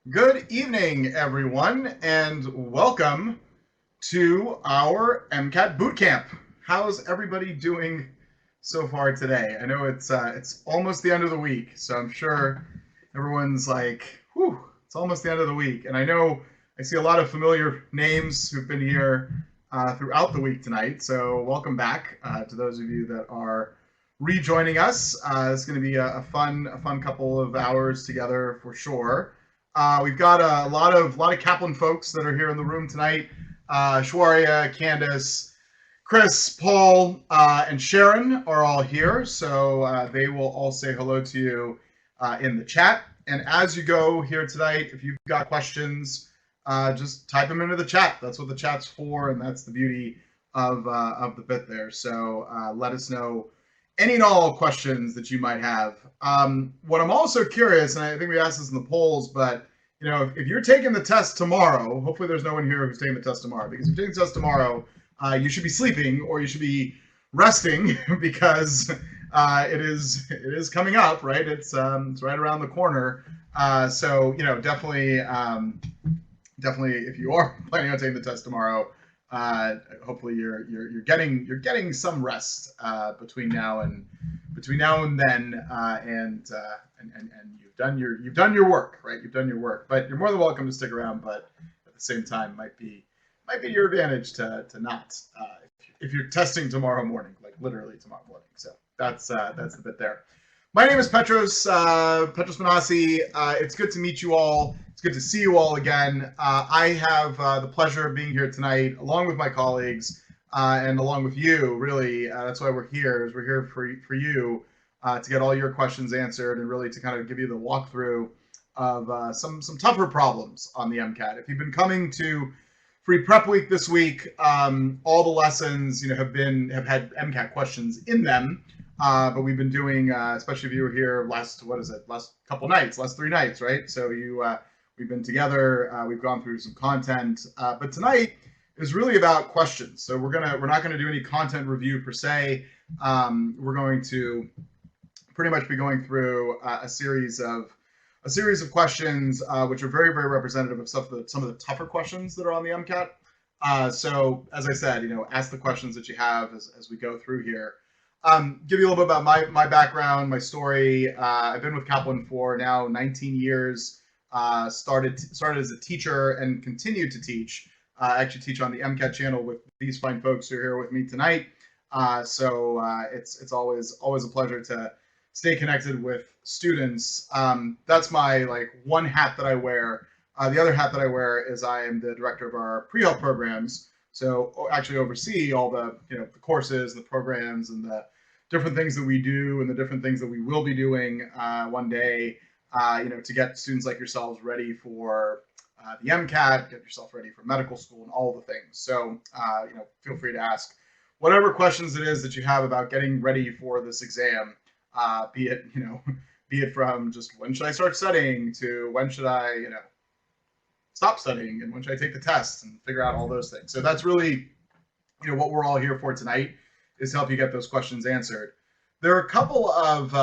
Good evening, everyone, and welcome to our MCAT Bootcamp. How's everybody doing so far today? I know it's almost the end of the week, so I'm sure everyone's like, whew, it's almost the end of the week. And I know I see a lot of familiar names who've been here throughout the week tonight, so welcome back to those of you that are rejoining us. It's going to be a fun couple of hours together for sure. We've got a lot of Kaplan folks that are here in the room tonight. Shwarya, Candace, Chris, Paul, and Sharon are all here. So they will all say hello to you in the chat. And as you go here tonight, if you've got questions, just type them into the chat. That's what the chat's for, and that's the beauty of the bit there. So let us know any and all questions that you might have. What I'm also curious, and I think we asked this in the polls, but you know, if you're taking the test tomorrow, hopefully there's no one here who's taking the test tomorrow, because if you're taking the test tomorrow, you should be sleeping or you should be resting because it is coming up, right? It's right around the corner. So you know, definitely if you are planning on taking the test tomorrow, hopefully you're getting some rest between now and then, and you've done your work, right? You've done your work, but you're more than welcome to stick around. But at the same time, might be your advantage to not if you're testing tomorrow morning, like literally tomorrow morning. So that's the bit there. My name is Petros Manassi. It's good to meet you all. It's good to see you all again. I have the pleasure of being here tonight, along with my colleagues and along with you. Really, that's why we're here. Is we're here for you to get all your questions answered and really to kind of give you the walkthrough of some tougher problems on the MCAT. If you've been coming to Free Prep Week this week, all the lessons have had MCAT questions in them. But we've been doing, especially if you were here last 3 nights, right? So we've been together, we've gone through some content, but tonight is really about questions. So we're not gonna do any content review per se. We're going to pretty much be going through a series of questions, which are very, very representative of some of the tougher questions that are on the MCAT. So as I said, ask the questions that you have as we go through here. Give you a little bit about my background, my story. I've been with Kaplan for now 19 years. Started as a teacher and continued to teach. I actually teach on the MCAT channel with these fine folks who are here with me tonight. So it's always a pleasure to stay connected with students. That's my one hat that I wear. The other hat that I wear is I am the director of our pre-health programs. So actually oversee all the the courses, the programs, and the different things that we do and the different things that we will be doing one day, to get students like yourselves ready for the MCAT, get yourself ready for medical school and all the things. So feel free to ask whatever questions it is that you have about getting ready for this exam, be it from just when should I start studying to when should I stop studying and when should I take the test and figure out all those things. So that's really what we're all here for tonight is to help you get those questions answered. There are a couple of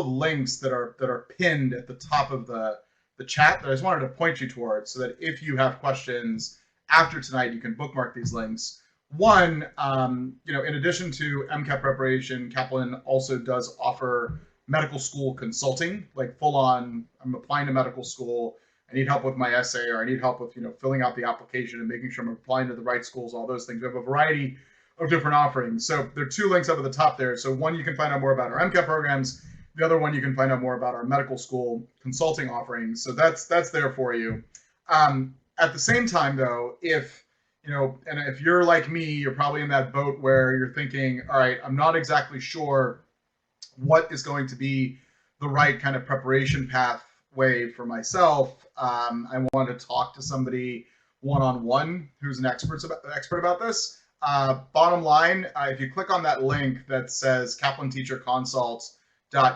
links that are pinned at the top of the chat that I just wanted to point you towards, so that if you have questions after tonight, you can bookmark these links. One, in addition to MCAT preparation, Kaplan also does offer medical school consulting, like full on, I'm applying to medical school, I need help with my essay, or I need help with, filling out the application and making sure I'm applying to the right schools, all those things. We have a variety of different offerings. So there are two links up at the top there. So one, you can find out more about our MCAT programs. The other one, you can find out more about our medical school consulting offerings. So that's there for you. At the same time, though, if you're like me, you're probably in that boat where you're thinking, all right, I'm not exactly sure what is going to be the right kind of preparation pathway for myself. I want to talk to somebody one-on-one who's an expert about this. Bottom line, if you click on that link that says Kaplan Teacher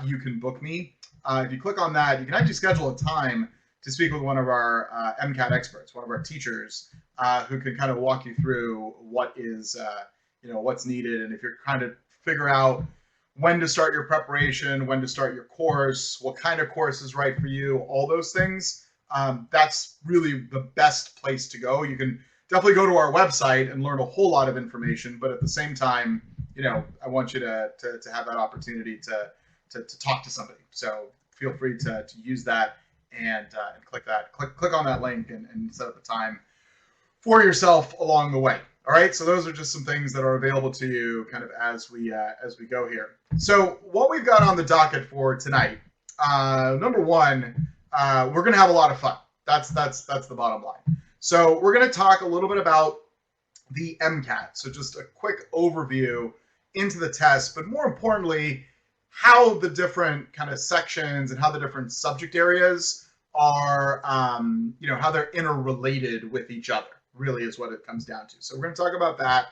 You can book me. If you click on that, you can actually schedule a time to speak with one of our MCAT experts, one of our teachers, who can kind of walk you through what is, what's needed, and if you're trying to figure out when to start your preparation, when to start your course, what kind of course is right for you, all those things. That's really the best place to go. You can definitely go to our website and learn a whole lot of information, but at the same time, I want you to have that opportunity to talk to somebody. So feel free to use that and click on that link and set up a time for yourself along the way. All right, so those are just some things that are available to you kind of as we go here. So what we've got on the docket for tonight, number one, we're going to have a lot of fun. That's the bottom line. So we're going to talk a little bit about the MCAT. So just a quick overview into the test, but more importantly, how the different kind of sections and how the different subject areas are, how they're interrelated with each other. Really is what it comes down to. So we're going to talk about that.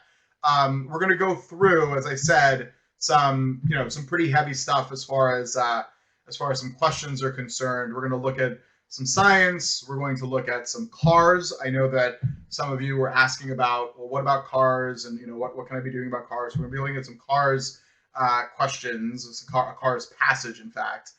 We're going to go through, as I said, some pretty heavy stuff as far as some questions are concerned. We're going to look at some science. We're going to look at some cars. I know that some of you were asking about, well, what about cars, and what can I be doing about cars? We're going to be looking at some cars questions, a cars passage, in fact,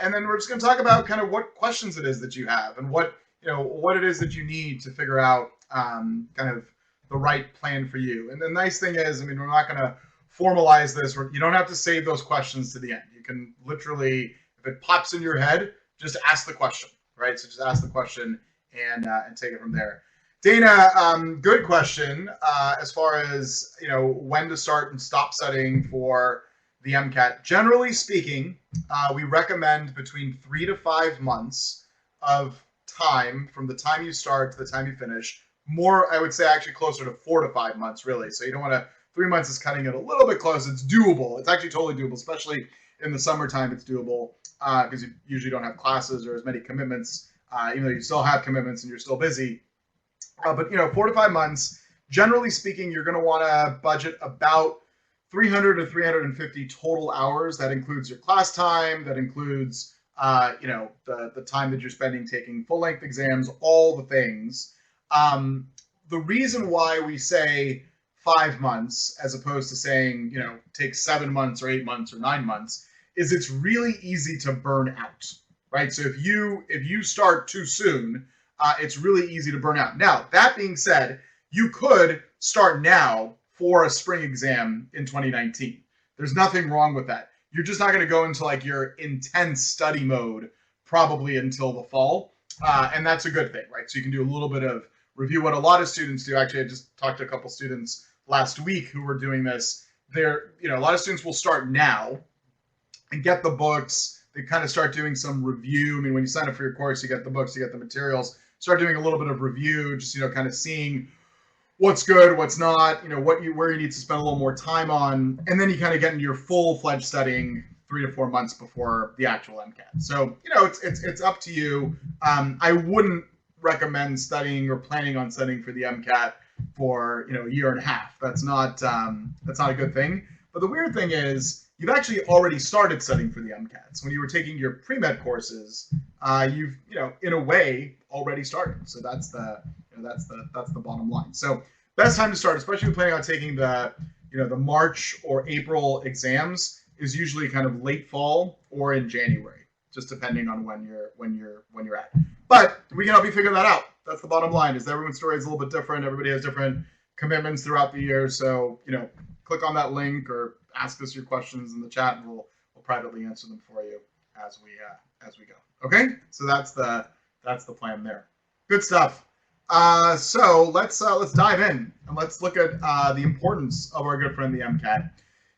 and then we're just going to talk about kind of what questions it is that you have and what it is that you need to figure out kind of the right plan for you. And the nice thing is, we're not going to formalize this. You don't have to save those questions to the end. You can literally, if it pops in your head, just ask the question, right? So just ask the question and take it from there. Dana, good question. As far as when to start and stop studying for the MCAT. Generally speaking, we recommend between 3 to 5 months of time from the time you start to the time you finish. More, I would say, actually closer to 4 to 5 months, really. So you don't want to. 3 months is cutting it a little bit close. It's doable. It's actually totally doable, especially in the summertime. It's doable because you usually don't have classes or as many commitments, even though you still have commitments and you're still busy. But 4 to 5 months, generally speaking, you're going to want to budget about 300 to 350 total hours. That includes your class time. That includes the time that you're spending taking full-length exams, all the things. The reason why we say 5 months as opposed to saying, take 7 months or 8 months or 9 months is it's really easy to burn out, right? So if you start too soon, it's really easy to burn out. Now, that being said, you could start now for a spring exam in 2019. There's nothing wrong with that. You're just not going to go into like your intense study mode probably until the fall. And that's a good thing, right? So you can do a little bit of review. What a lot of students do, actually, I just talked to a couple students last week who were doing this. A lot of students will start now and get the books. They kind of start doing some review. When you sign up for your course, you get the books, you get the materials. Start doing a little bit of review, just kind of seeing what's good, what's not, where you need to spend a little more time on, and then you kind of get into your full-fledged studying 3 to 4 months before the actual MCAT. So it's up to you. I wouldn't recommend studying or planning on studying for the MCAT for a year and a half. That's not a good thing. But the weird thing is you've actually already started studying for the MCATs. When you were taking your pre-med courses, you've in a way already started. So that's the bottom line. So best time to start, especially if you're planning on taking the the March or April exams, is usually kind of late fall or in January, just depending on when you're at. But we can help you figure that out. That's the bottom line. Is everyone's story is a little bit different. Everybody has different commitments throughout the year. So click on that link or ask us your questions in the chat, and we'll privately answer them for you as we go. Okay, so that's the plan there. Good stuff. So let's dive in and let's look at the importance of our good friend the MCAT.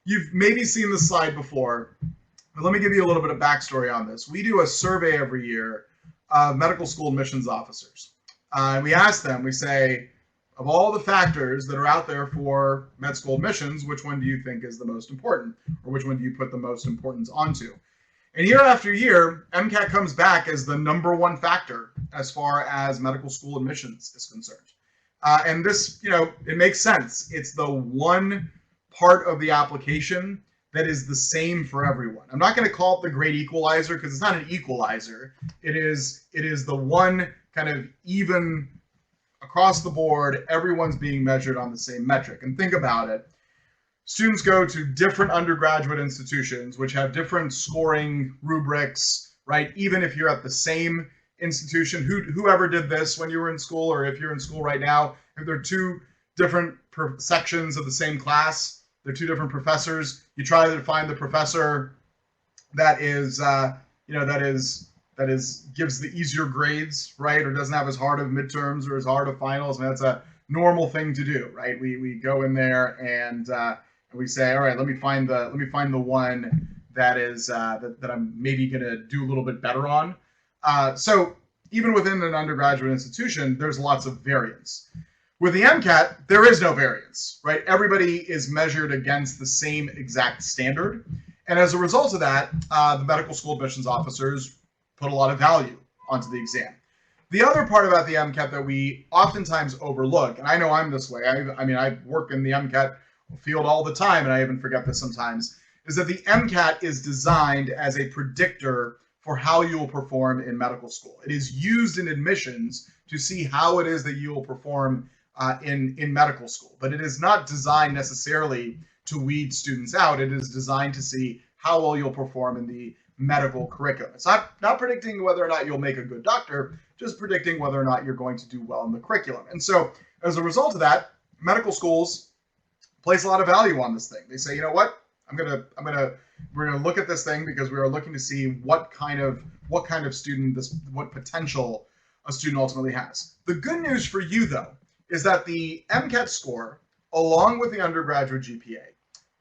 You've maybe seen this slide before, but let me give you a little bit of backstory on this. We do a survey every year of medical school admissions officers. And we ask them, we say, of all the factors that are out there for med school admissions, which one do you think is the most important? Or which one do you put the most importance onto? And year after year, MCAT comes back as the #1 factor as far as medical school admissions is concerned. And this, it makes sense. It's the one part of the application that is the same for everyone. I'm not going to call it the great equalizer because it's not an equalizer. It is the one kind of even across the board, everyone's being measured on the same metric. And think about it. Students go to different undergraduate institutions, which have different scoring rubrics, right? Even if you're at the same institution, whoever did this when you were in school, or if you're in school right now, if there are two different sections of the same class, they're two different professors, you try to find the professor that is, gives the easier grades, right? Or doesn't have as hard of midterms or as hard of finals. I mean, that's a normal thing to do, right? We go in there and we say, all right, let me find the one that is that I'm maybe gonna do a little bit better on. So even within an undergraduate institution, there's lots of variance. With the MCAT, there is no variance, right? Everybody is measured against the same exact standard. And as a result of that, the medical school admissions officers put a lot of value onto the exam. The other part about the MCAT that we oftentimes overlook, and I know I'm this way, I work in the MCAT field all the time, and I even forget this sometimes, is that the MCAT is designed as a predictor for how you will perform in medical school. It is used in admissions to see how it is that you will perform in medical school, but it is not designed necessarily to weed students out. It is designed to see how well you'll perform in the medical curriculum. It's not predicting whether or not you'll make a good doctor, just predicting whether or not you're going to do well in the curriculum. And so as a result of that, medical schools place a lot of value on this thing. They say, you know what, we're gonna look at this thing because we are looking to see what kind of student what potential a student ultimately has. The good news for you though is that the MCAT score, along with the undergraduate GPA,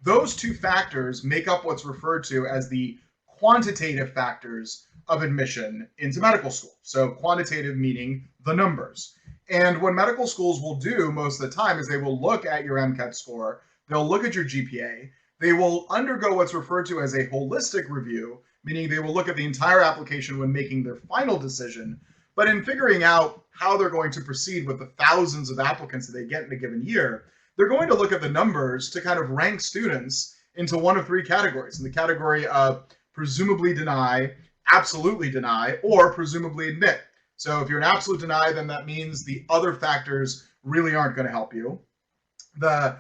those two factors make up what's referred to as the quantitative factors of admission into medical school. So quantitative meaning the numbers. And what medical schools will do most of the time is they will look at your MCAT score, they'll look at your GPA, they will undergo what's referred to as a holistic review, meaning they will look at the entire application when making their final decision. But in figuring out how they're going to proceed with the thousands of applicants that they get in a given year, they're going to look at the numbers to kind of rank students into one of three categories. In the category of presumably deny, absolutely deny, or presumably admit. So if you're an absolute deny, then that means the other factors really aren't going to help you. The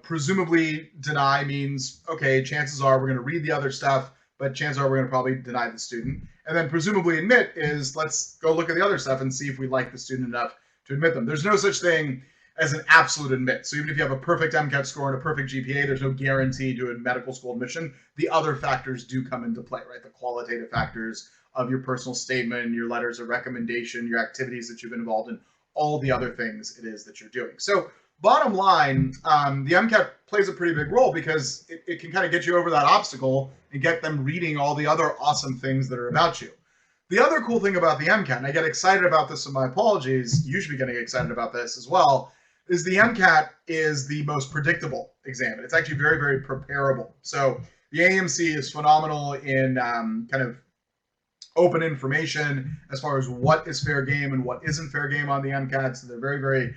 presumably deny means, okay, chances are we're going to read the other stuff, but chances are we're going to probably deny the student. And then presumably admit is, let's go look at the other stuff and see if we like the student enough to admit them. There's no such thing as an absolute admit. So even if you have a perfect MCAT score and a perfect GPA, there's no guarantee to a medical school admission. The other factors do come into play, right? The qualitative factors of your personal statement, your letters of recommendation, your activities that you've been involved in, all the other things it is that you're doing. So bottom line, the MCAT plays a pretty big role because it can kind of get you over that obstacle and get them reading all the other awesome things that are about you. The other cool thing about the MCAT, and I get excited about this, so my apologies, you should be getting excited about this as well, is the MCAT is the most predictable exam. It's actually very, very preparable. So the AMC is phenomenal in kind of open information as far as what is fair game and what isn't fair game on the MCAT. So they're very, very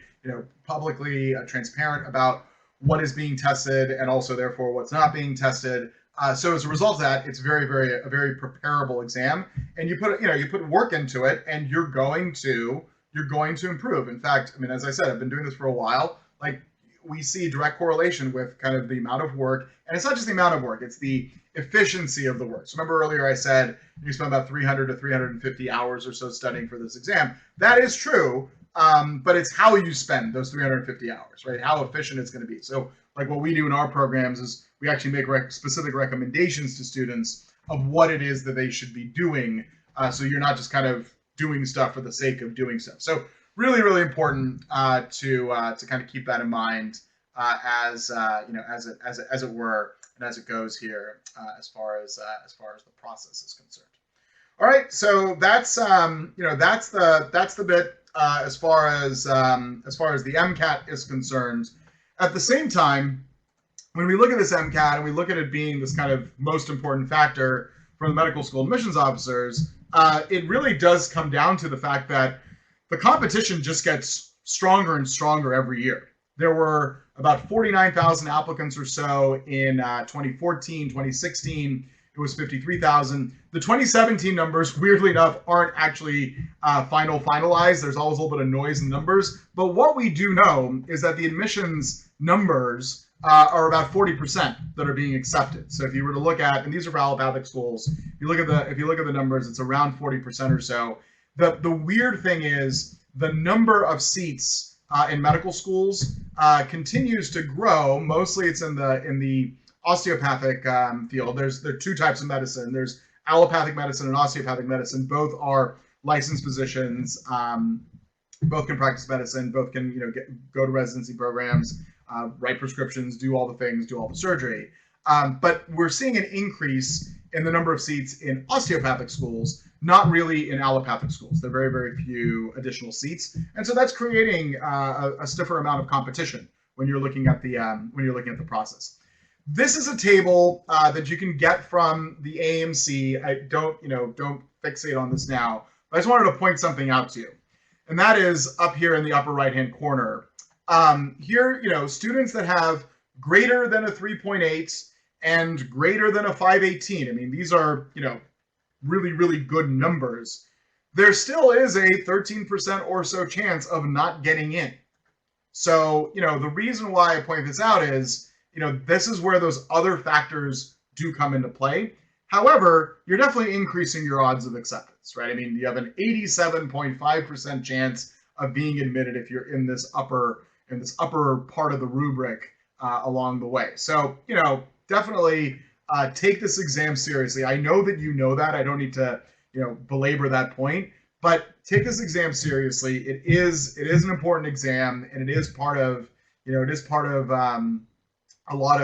publicly transparent about what is being tested and also therefore what's not being tested. So as a result of that, it's a very preparable exam, and you put work into it, and you're going to improve. In fact, as I said, I've been doing this for a while. like we see direct correlation with kind of the amount of work, and it's not just the amount of work, it's the efficiency of the work. So remember earlier I said you spend about 300 to 350 hours or so studying for this exam. That is true, but it's how you spend those 350 hours, right? How efficient it's going to be. So like what we do in our programs is we actually make specific recommendations to students of what it is that they should be doing. So you're not just kind of doing stuff for the sake of doing stuff. So really, really important to kind of keep that in mind as it were, and as it goes here as far as the process is concerned. All right, so that's that's the bit as far as the MCAT is concerned. At the same time, when we look at this MCAT and we look at it being this kind of most important factor for the medical school admissions officers, it really does come down to the fact that the competition just gets stronger and stronger every year. There were about 49,000 applicants or so in 2014, 2016. It was 53,000. The 2017 numbers, weirdly enough, aren't actually finalized. There's always a little bit of noise in numbers. But what we do know is that the admissions numbers are about 40% that are being accepted. So if you were to look at, and these are for allopathic schools, if you look at the numbers, it's around 40% or so. The weird thing is the number of seats in medical schools continues to grow. Mostly it's in the osteopathic field. There are two types of medicine. There's allopathic medicine and osteopathic medicine. Both are licensed physicians. Both can practice medicine. Both can go to residency programs, write prescriptions, do all the things, do all the surgery. But we're seeing an increase in the number of seats in osteopathic schools, not really in allopathic schools. There are very, very few additional seats, and so that's creating a stiffer amount of competition when you're looking at the process. This is a table that you can get from the AMC. I don't fixate on this now, but I just wanted to point something out to you, and that is up here in the upper right-hand corner. Here, students that have greater than a 3.8 and greater than a 518. I mean, these are really, really good numbers. There still is a 13% or so chance of not getting in. So, the reason why I point this out is, this is where those other factors do come into play. However, you're definitely increasing your odds of acceptance, right? I mean, you have an 87.5% chance of being admitted if you're in this upper part of the rubric along the way. So, definitely take this exam seriously. I know that you know that. I don't need to, belabor that point. But take this exam seriously. It is an important exam, and it is part of, a lot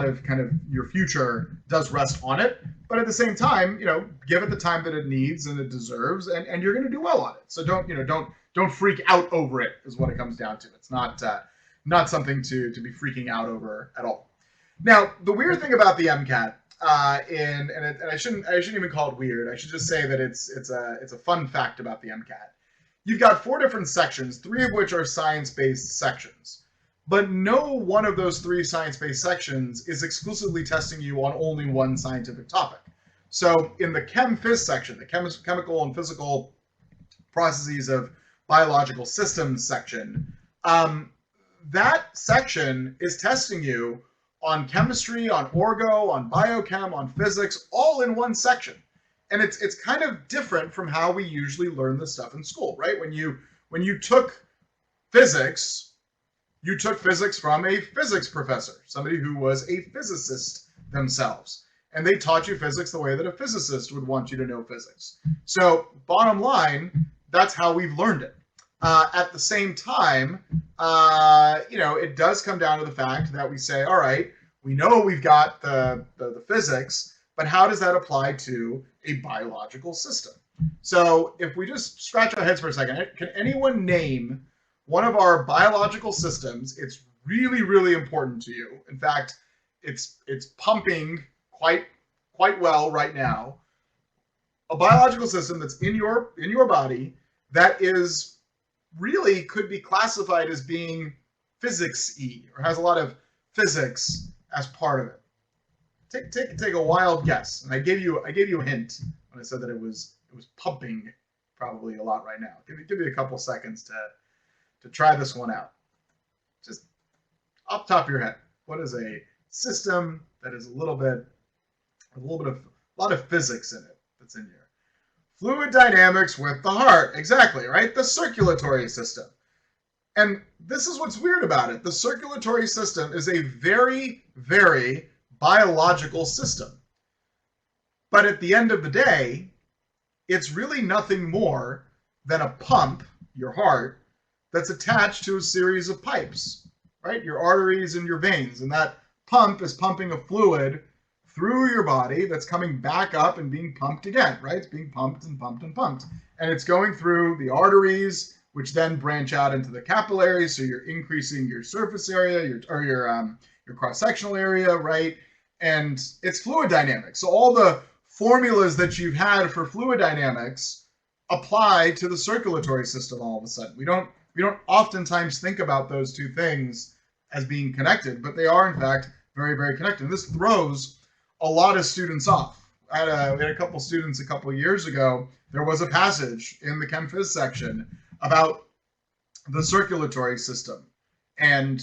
of kind of your future does rest on it. But at the same time, give it the time that it needs and it deserves, and you're going to do well on it. So don't freak out over it is what it comes down to. It's not something to be freaking out over at all. Now, the weird thing about the MCAT, and I shouldn't even call it weird. I should just say that it's a fun fact about the MCAT. You've got 4 different sections, 3 of which are science-based sections. But no one of those 3 science-based sections is exclusively testing you on only one scientific topic. So in the Chem Phys section, the chemical and physical processes of biological systems section, that section is testing you on chemistry, on orgo, on biochem, on physics, all in one section. And it's kind of different from how we usually learn this stuff in school, right? When you took physics, you took physics from a physics professor, somebody who was a physicist themselves. And they taught you physics the way that a physicist would want you to know physics. So bottom line, that's how we've learned it. At the same time, it does come down to the fact that we say, all right, we know we've got the physics, but how does that apply to a biological system? So if we just scratch our heads for a second, can anyone name one of our biological systems? It's really, really important to you. In fact, it's pumping quite well right now. A biological system that's in your body that is really could be classified as being physics-y or has a lot of physics as part of it. Take a wild guess. And I gave you a hint when I said that it was pumping probably a lot right now. Give me a couple seconds to try this one out. off the top of your head, what is a system that is a lot of physics in it that's in here? Fluid dynamics with the heart, exactly, right? The circulatory system. And this is what's weird about it. The circulatory system is a very, very biological system. But at the end of the day, it's really nothing more than a pump, your heart, that's attached to a series of pipes, right? Your arteries and your veins. And that pump is pumping a fluid through your body that's coming back up and being pumped again, right? It's being pumped and pumped and pumped. And it's going through the arteries, which then branch out into the capillaries. So you're increasing your surface area, your cross-sectional area, right? And it's fluid dynamics. So all the formulas that you've had for fluid dynamics apply to the circulatory system all of a sudden. We don't oftentimes think about those two things as being connected, but they are in fact very, very connected. And this throws a lot of students off. We had a couple students a couple of years ago. There was a passage in the Chem Phys section about the circulatory system, and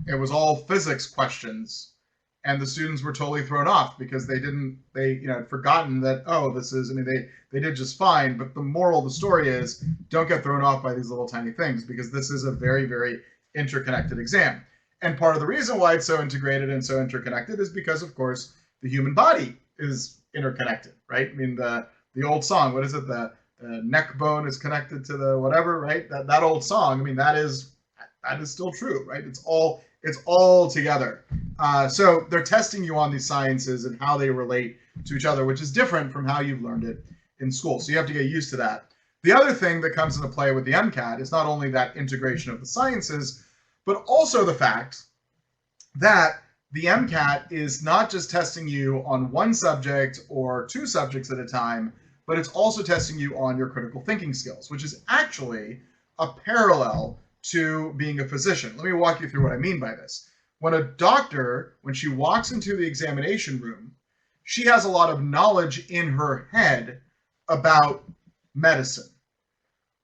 it was all physics questions, and the students were totally thrown off because they had forgotten that, they did just fine, but the moral of the story is don't get thrown off by these little tiny things, because this is a very, very interconnected exam. And part of the reason why it's so integrated and so interconnected is because, of course, the human body is interconnected, right? I mean, the old song, what is it? The neck bone is connected to the whatever, right? That old song. I mean, that is still true, right? It's all together. So they're testing you on these sciences and how they relate to each other, which is different from how you've learned it in school. So you have to get used to that. The other thing that comes into play with the MCAT is not only that integration of the sciences, but also the fact that the MCAT is not just testing you on one subject or two subjects at a time, but it's also testing you on your critical thinking skills, which is actually a parallel to being a physician. Let me walk you through what I mean by this. When a doctor, when she walks into the examination room, she has a lot of knowledge in her head about medicine.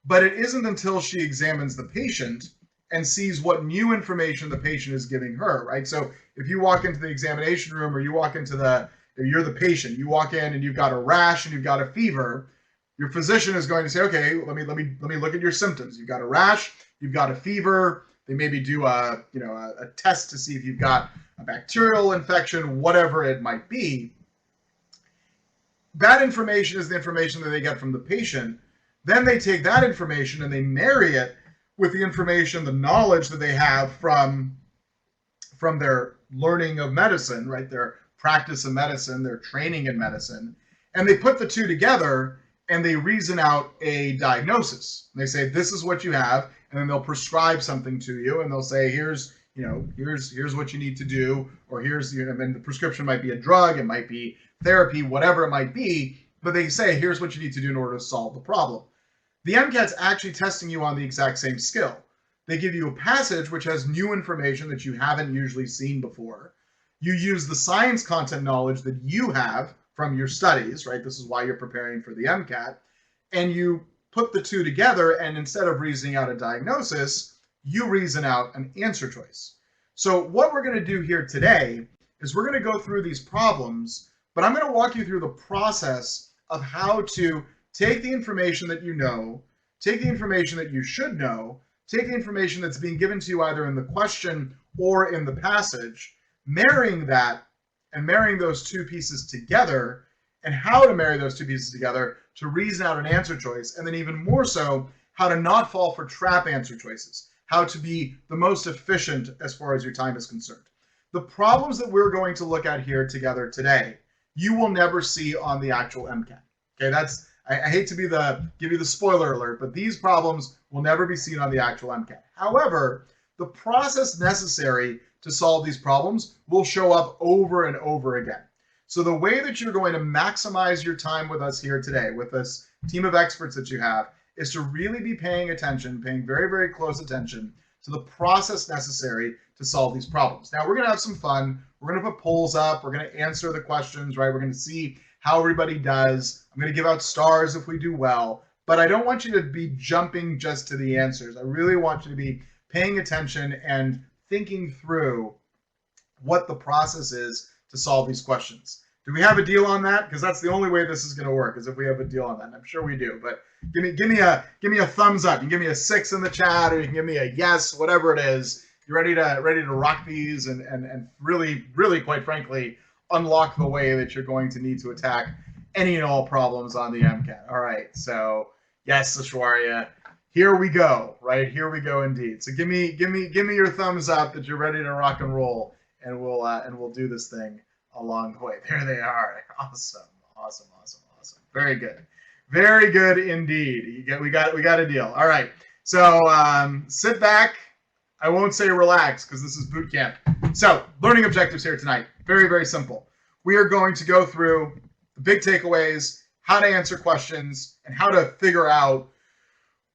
But it isn't until she examines the patient and sees what new information the patient is giving her, right? So if you walk into the examination room, or you walk into you're the patient, you walk in and you've got a rash and you've got a fever, your physician is going to say, okay, let me look at your symptoms. You've got a rash, you've got a fever. They maybe do a test to see if you've got a bacterial infection, whatever it might be. That information is the information that they get from the patient. Then they take that information and they marry it with the information, the knowledge that they have from their learning of medicine, right? Their practice of medicine, their training in medicine, and they put the two together and they reason out a diagnosis. And they say, this is what you have, and then they'll prescribe something to you, and they'll say, here's what you need to do, or the prescription might be a drug, it might be therapy, whatever it might be, but they say, here's what you need to do in order to solve the problem. The MCAT's actually testing you on the exact same skill. They give you a passage which has new information that you haven't usually seen before. You use the science content knowledge that you have from your studies, right? This is why you're preparing for the MCAT. And you put the two together, and instead of reasoning out a diagnosis, you reason out an answer choice. So what we're going to do here today is we're going to go through these problems, but I'm going to walk you through the process of how to take the information that you know, take the information that you should know, take the information that's being given to you either in the question or in the passage, marrying that and marrying those two pieces together, and how to marry those two pieces together to reason out an answer choice, and then even more so, how to not fall for trap answer choices, how to be the most efficient as far as your time is concerned. The problems that we're going to look at here together today, you will never see on the actual MCAT. Okay, I hate to give you the spoiler alert, but these problems will never be seen on the actual MCAT. However, the process necessary to solve these problems will show up over and over again. So the way that you're going to maximize your time with us here today, with this team of experts that you have, is to really be paying attention, paying very, very close attention to the process necessary to solve these problems. Now, we're going to have some fun. We're going to put polls up. We're going to answer the questions, right? We're going to see how everybody does. I'm going to give out stars if we do well, but I don't want you to be jumping just to the answers. I really want you to be paying attention and thinking through what the process is to solve these questions. Do we have a deal on that? Because that's the only way this is going to work, is if we have a deal on that. And I'm sure we do. But give me a thumbs up. You can give me a 6 in the chat, or you can give me a yes, whatever it is. You're ready to rock these and really, really, quite frankly, unlock the way that you're going to need to attack any and all problems on the MCAT. All right. So yes, Ashwarya, here we go. Right, here we go indeed. So give me your thumbs up that you're ready to rock and roll, and we'll do this thing along the way. There they are. Awesome. Very good indeed. We got a deal. All right. So sit back. I won't say relax, because this is boot camp. So learning objectives here tonight. Very, very simple. We are going to go through the big takeaways, how to answer questions, and how to figure out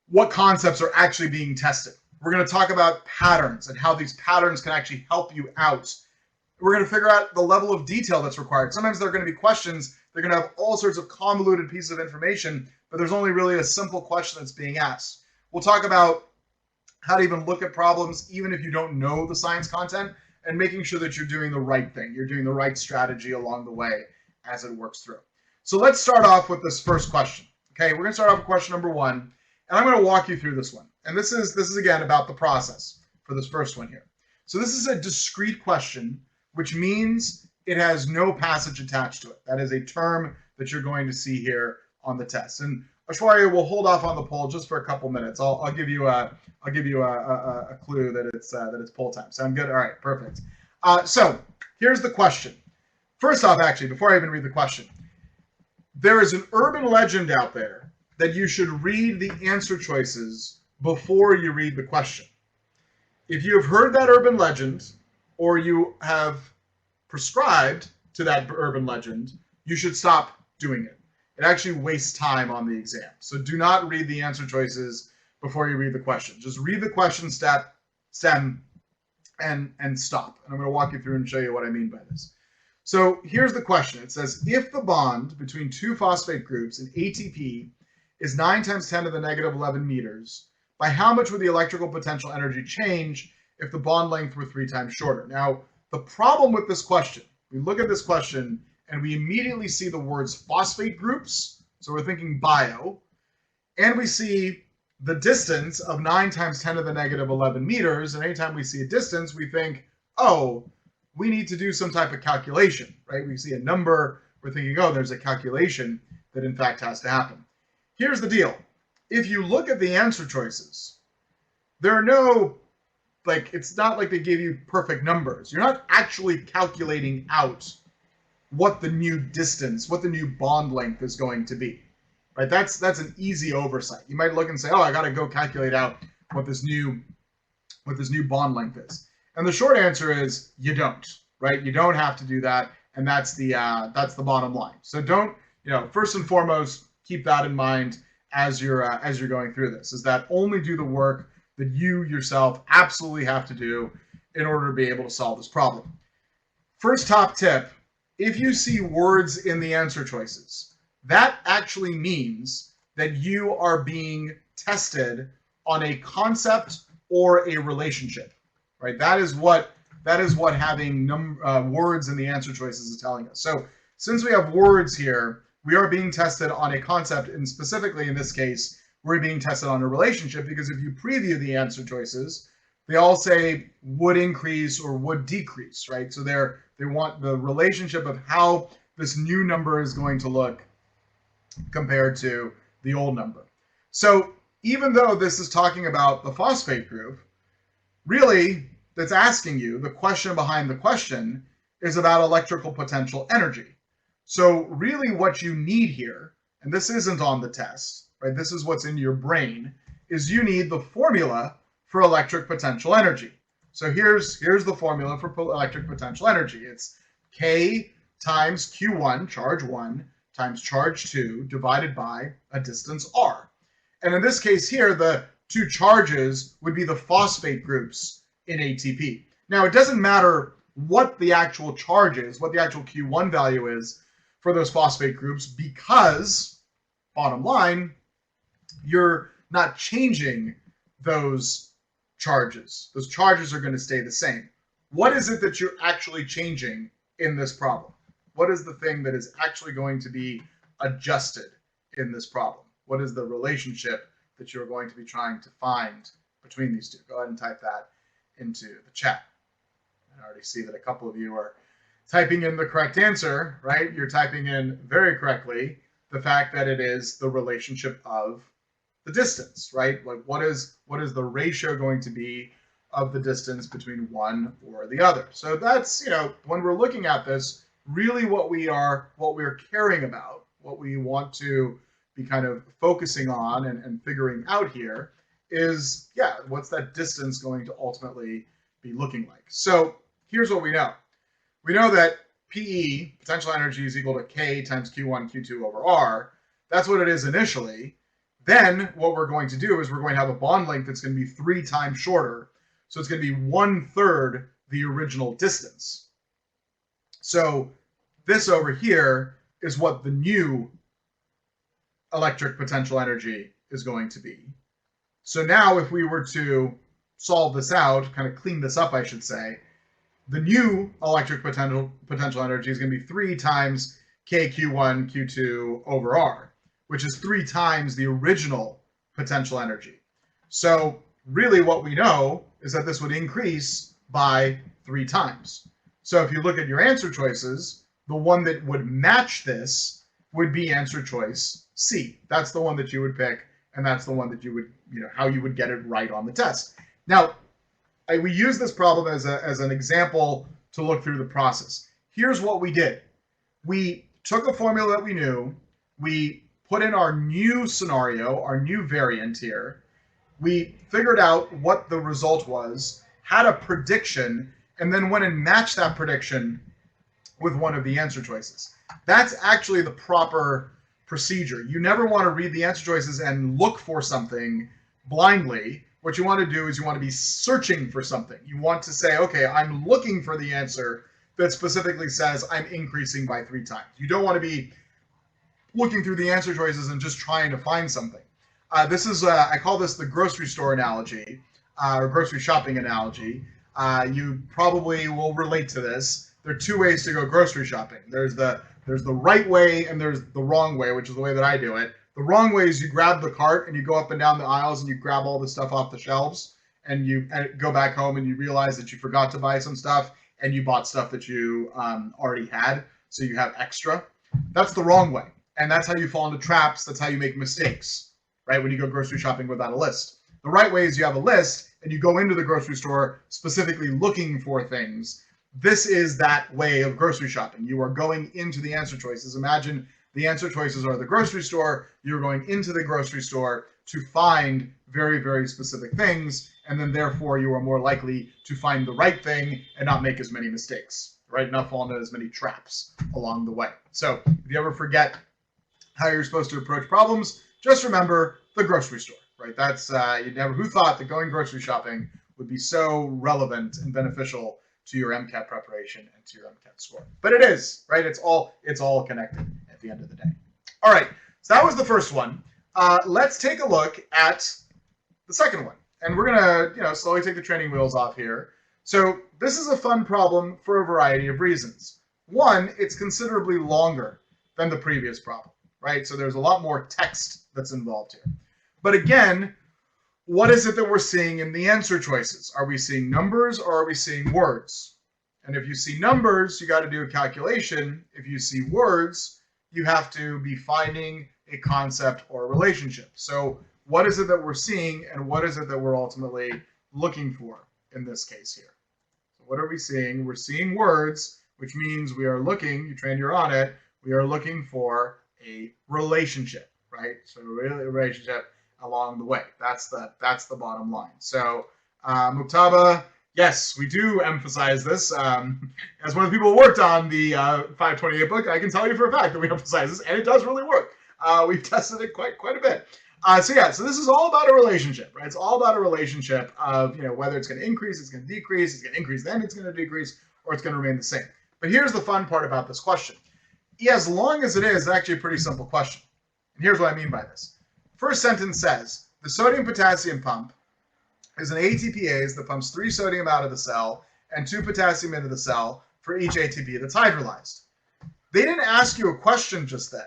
what concepts are actually being tested. We're going to talk about patterns and how these patterns can actually help you out. We're going to figure out the level of detail that's required. Sometimes there are going to be questions, they're going to have all sorts of convoluted pieces of information, but there's only really a simple question that's being asked. We'll talk about how to even look at problems even if you don't know the science content, and making sure that you're doing the right thing. You're doing the right strategy along the way as it works through. So let's start off with this first question. Okay, we're going to start off with question number 1, and I'm going to walk you through this one. And this is again about the process for this first one here. So this is a discrete question, which means it has no passage attached to it. That is a term that you're going to see here on the test. And Ashwarya will hold off on the poll just for a couple minutes. I'll give you a clue that it's poll time. Sound good? All right, perfect. So here's the question. First off, actually, before I even read the question, there is an urban legend out there that you should read the answer choices before you read the question. If you have heard that urban legend, or you have prescribed to that urban legend, you should stop doing it. It actually wastes time on the exam. So do not read the answer choices before you read the question. Just read the question stem and stop. And I'm going to walk you through and show you what I mean by this. So here's the question. It says, if the bond between two phosphate groups in ATP is 9 times 10 to the negative 11 meters, by how much would the electrical potential energy change if the bond length were 3 times shorter? Now, the problem with this question, we look at this question and we immediately see the words phosphate groups, so we're thinking bio, and we see the distance of 9 times 10 to the negative 11 meters, and anytime we see a distance, we think, oh, we need to do some type of calculation, right? We see a number, we're thinking, oh, there's a calculation that in fact has to happen. Here's the deal. If you look at the answer choices, there are no, it's not like they gave you perfect numbers. You're not actually calculating out what the new distance, what the new bond length is going to be, right? That's an easy oversight. You might look and say, oh, I got to go calculate out what this new bond length is. And the short answer is you don't, right? You don't have to do that, and that's the bottom line. So don't, first and foremost, keep that in mind as you're going through this, is that only do the work that you yourself absolutely have to do in order to be able to solve this problem. First top tip, if you see words in the answer choices, that actually means that you are being tested on a concept or a relationship, right? That is what having words in the answer choices is telling us. So since we have words here, we are being tested on a concept, and specifically in this case, we're being tested on a relationship, because if you preview the answer choices, they all say would increase or would decrease, right? So they want the relationship of how this new number is going to look compared to the old number. So even though this is talking about the phosphate group, really that's asking you, the question behind the question is about electrical potential energy. So really what you need here, and this isn't on the test, right? This is what's in your brain, is you need the formula for electric potential energy. So here's the formula for electric potential energy. It's K times Q1, charge 1, times charge 2, divided by a distance R. And in this case here, the two charges would be the phosphate groups in ATP. Now, it doesn't matter what the actual charge is, what the actual Q1 value is for those phosphate groups, because, bottom line, you're not changing those charges. Those charges are going to stay the same. What is it that you're actually changing in this problem? What is the thing that is actually going to be adjusted in this problem? What is the relationship that you're going to be trying to find between these two? Go ahead and type that into the chat. I already see that a couple of you are typing in the correct answer, right? You're typing in very correctly the fact that it is the relationship of the distance, right? Like what is the ratio going to be of the distance between one or the other? So that's, when we're looking at this, really what we're caring about, what we want to be kind of focusing on and figuring out here is, what's that distance going to ultimately be looking like? So here's what we know. We know that PE, potential energy, is equal to K times Q1, Q2 over R. That's what it is initially. Then what we're going to do is we're going to have a bond length that's going to be 3 times shorter. So it's going to be 1/3 the original distance. So this over here is what the new electric potential energy is going to be. So now if we were to solve this out, kind of clean this up, I should say, the new electric potential energy is going to be 3 times KQ1, Q2 over R, which is 3 times the original potential energy. So really what we know is that this would increase by 3 times. So if you look at your answer choices, the one that would match this would be answer choice C. That's the one that you would pick, and that's the one that you would, how you would get it right on the test. Now, we use this problem as an example to look through the process. Here's what we did. We took a formula that we knew, we put in our new scenario, our new variant here, we figured out what the result was, had a prediction, and then went and matched that prediction with one of the answer choices. That's actually the proper procedure. You never want to read the answer choices and look for something blindly. What you want to do is you want to be searching for something. You want to say, okay, I'm looking for the answer that specifically says I'm increasing by 3 times. You don't want to be looking through the answer choices and just trying to find something. This is, I call this the grocery store analogy, or grocery shopping analogy. You probably will relate to this. There are 2 ways to go grocery shopping. There's the right way and there's the wrong way, which is the way that I do it. The wrong way is you grab the cart and you go up and down the aisles and you grab all the stuff off the shelves and you go back home and you realize that you forgot to buy some stuff and you bought stuff that you already had, so you have extra. That's the wrong way. And that's how you fall into traps. That's how you make mistakes, right? When you go grocery shopping without a list. The right way is you have a list and you go into the grocery store specifically looking for things. This is that way of grocery shopping. You are going into the answer choices. Imagine the answer choices are the grocery store. You're going into the grocery store to find very, very specific things, and then therefore you are more likely to find the right thing and not make as many mistakes, right? Not fall into as many traps along the way. So if you ever forget how you're supposed to approach problems, just remember the grocery store, right? That's who thought that going grocery shopping would be so relevant and beneficial to your MCAT preparation and to your MCAT score. But it is, right? It's all connected at the end of the day. All right, so that was the first one. Let's take a look at the second one. And we're gonna, slowly take the training wheels off here. So this is a fun problem for a variety of reasons. One, it's considerably longer than the previous problem, right? So there's a lot more text that's involved here. But again, what is it that we're seeing in the answer choices? Are we seeing numbers or are we seeing words? And if you see numbers, you got to do a calculation. If you see words, you have to be finding a concept or a relationship. So what is it that we're seeing and what is it that we're ultimately looking for in this case here? So what are we seeing? We're seeing words, which means we are looking, you trained, you're on it, we are looking for a relationship, right? So really a relationship along the way. That's the bottom line. So Muktaba, yes, we do emphasize this. As one of the people who worked on the 528 book, I can tell you for a fact that we emphasize this, and it does really work. We've tested it quite a bit. So this is all about a relationship, right? It's all about a relationship of, whether it's going to increase, it's going to decrease, it's going to increase, then it's going to decrease, or it's going to remain the same. But here's the fun part about this question. As long as it is actually a pretty simple question. And here's what I mean by this. First sentence says, the sodium-potassium pump is an ATPase that pumps 3 sodium out of the cell and 2 potassium into the cell for each ATP that's hydrolyzed. They didn't ask you a question just then.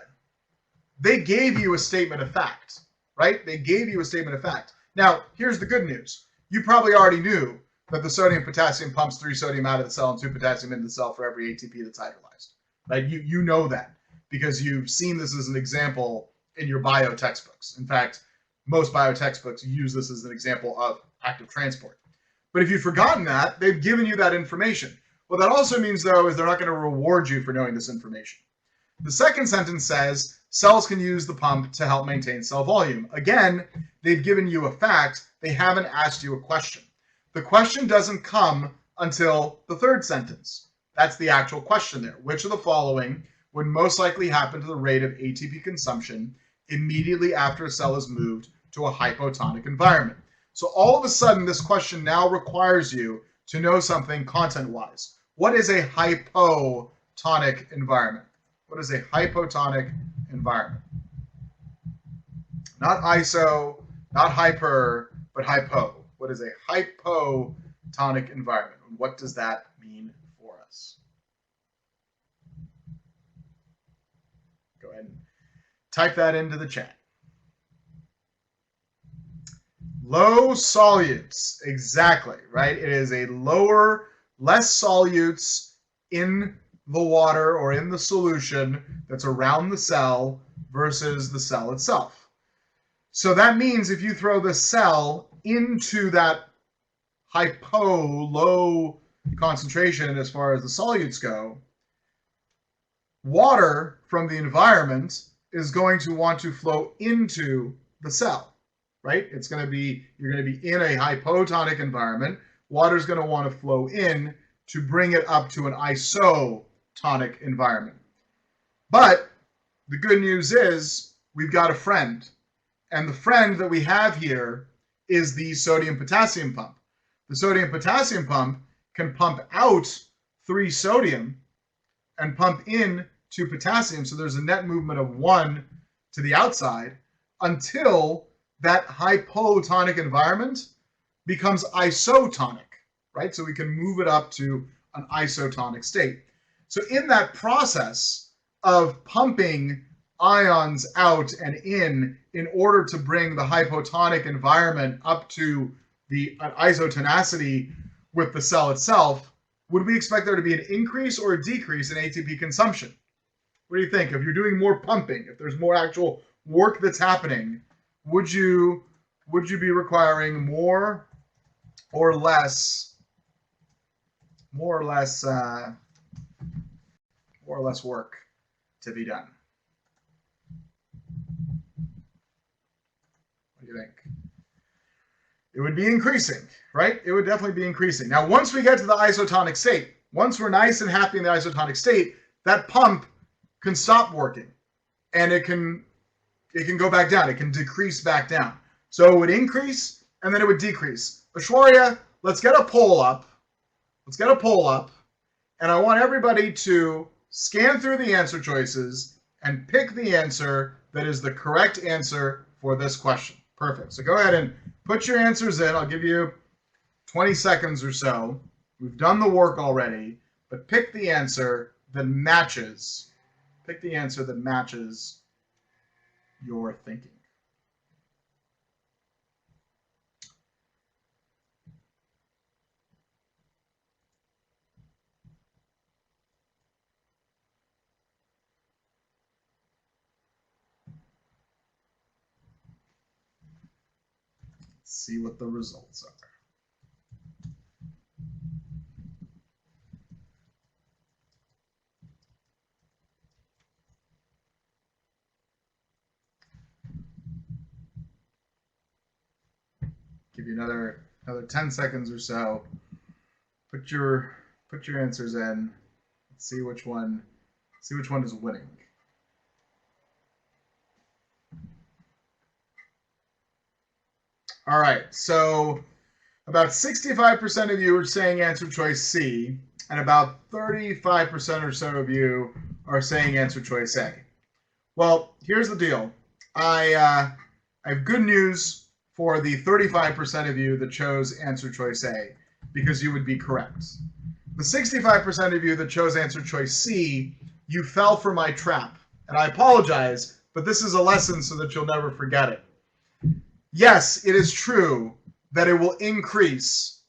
They gave you a statement of fact, right? They gave you a statement of fact. Now, here's the good news. You probably already knew that the sodium potassium pumps 3 sodium out of the cell and 2 potassium into the cell for every ATP that's hydrolyzed. Right? You know that because you've seen this as an example in your bio textbooks. In fact, most bio textbooks use this as an example of active transport. But if you've forgotten that, they've given you that information. What that also means, though, is they're not going to reward you for knowing this information. The second sentence says cells can use the pump to help maintain cell volume. Again, they've given you a fact. They haven't asked you a question. The question doesn't come until the third sentence. That's the actual question there. Which of the following would most likely happen to the rate of ATP consumption immediately after a cell is moved to a hypotonic environment? So all of a sudden, this question now requires you to know something content-wise. What is a hypotonic environment? What is a hypotonic environment? Not iso, not hyper, but hypo. What is a hypotonic environment? What does that mean for us? Go ahead and type that into the chat. Low solutes, exactly, right? It is a lower, less solutes in the water or in the solution that's around the cell versus the cell itself. So that means if you throw the cell into that low concentration as far as the solutes go, water from the environment is going to want to flow into the cell. Right? You're going to be in a hypotonic environment. Water is going to want to flow in to bring it up to an isotonic environment. But the good news is we've got a friend. And the friend that we have here is the sodium-potassium pump. The sodium-potassium pump can pump out 3 sodium and pump in 2 potassium. So there's a net movement of 1 to the outside until that hypotonic environment becomes isotonic, right? So we can move it up to an isotonic state. So in that process of pumping ions out and in order to bring the hypotonic environment up to an isotonicity with the cell itself, would we expect there to be an increase or a decrease in ATP consumption? What do you think? If you're doing more pumping, if there's more actual work that's happening, would you be requiring more or less work to be done? What do you think? It would be increasing, right? It would definitely be increasing. Now, once we get to the isotonic state, once we're nice and happy in the isotonic state, that pump can stop working and it can go back down. It can decrease back down. So it would increase, and then it would decrease. Ashwarya, let's get a poll up. Let's get a poll up. And I want everybody to scan through the answer choices and pick the answer that is the correct answer for this question. Perfect. So go ahead and put your answers in. I'll give you 20 seconds or so. We've done the work already, but pick the answer that matches. Pick the answer that matches your thinking. Let's see what the results are. Give you another 10 seconds or so. Put your answers in. Let's see which one is winning. All right, so about 65% of you are saying answer choice C, and about 35% or so of you are saying answer choice A. Well, here's the deal. I have good news for the 35% of you that chose answer choice A, because you would be correct. The 65% of you that chose answer choice C, you fell for my trap. And I apologize, but this is a lesson so that you'll never forget it. Yes, it is true that it will increase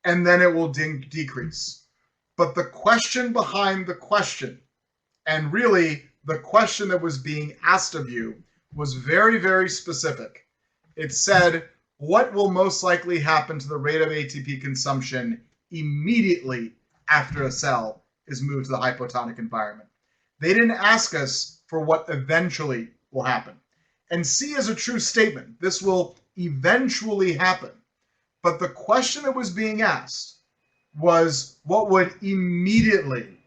and then it will decrease. But the question behind the question, and really the question that was being asked of you, was very, very specific. It said, what will most likely happen to the rate of ATP consumption immediately after a cell is moved to the hypotonic environment? They didn't ask us for what eventually will happen. And C is a true statement. This will eventually happen. But the question that was being asked was what would immediately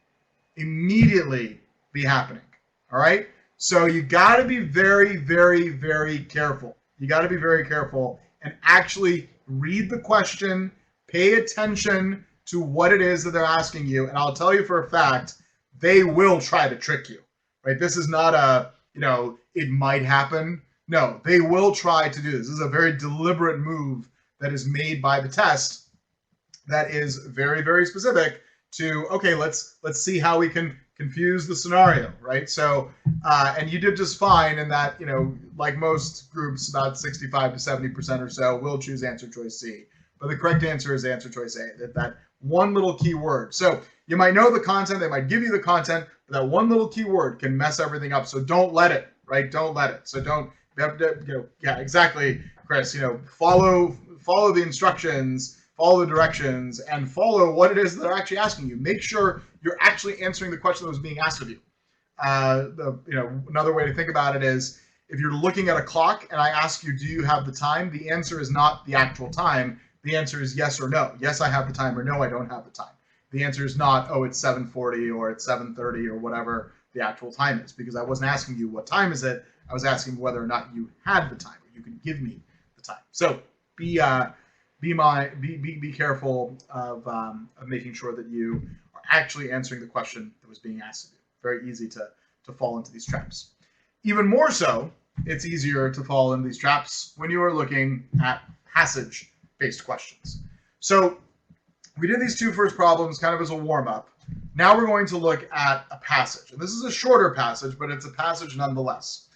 be happening. All right? So you got to be very, very, very careful. You got to be very careful and actually read the question, pay attention to what it is that they're asking you. And I'll tell you for a fact, they will try to trick you, right? This is not a, it might happen. No, they will try to do this. This is a very deliberate move that is made by the test that is very, very specific to, okay, let's see how we can confuse the scenario, right? So, and you did just fine in that, like most groups, about 65 to 70% or so will choose answer choice C. But the correct answer is answer choice A, that one little key word. So you might know the content, they might give you the content, but that one little key word can mess everything up. So don't let it, right? Don't let it. So don't, yeah, exactly, Chris, follow the instructions, follow the directions, and follow what it is that they're actually asking you. Make sure you're actually answering the question that was being asked of you. Another way to think about it is if you're looking at a clock and I ask you, do you have the time? The answer is not the actual time. The answer is yes or no. Yes, I have the time, or no, I don't have the time. The answer is not, oh, it's 7:40 or it's 7:30 or whatever the actual time is, because I wasn't asking you what time is it. I was asking whether or not you had the time, or you could give me the time. So be careful of making sure that you are actually answering the question that was being asked of you. Very easy to fall into these traps. Even more so, it's easier to fall into these traps when you are looking at passage-based questions. So we did these two first problems kind of as a warm-up. Now we're going to look at a passage. And this is a shorter passage, but it's a passage nonetheless.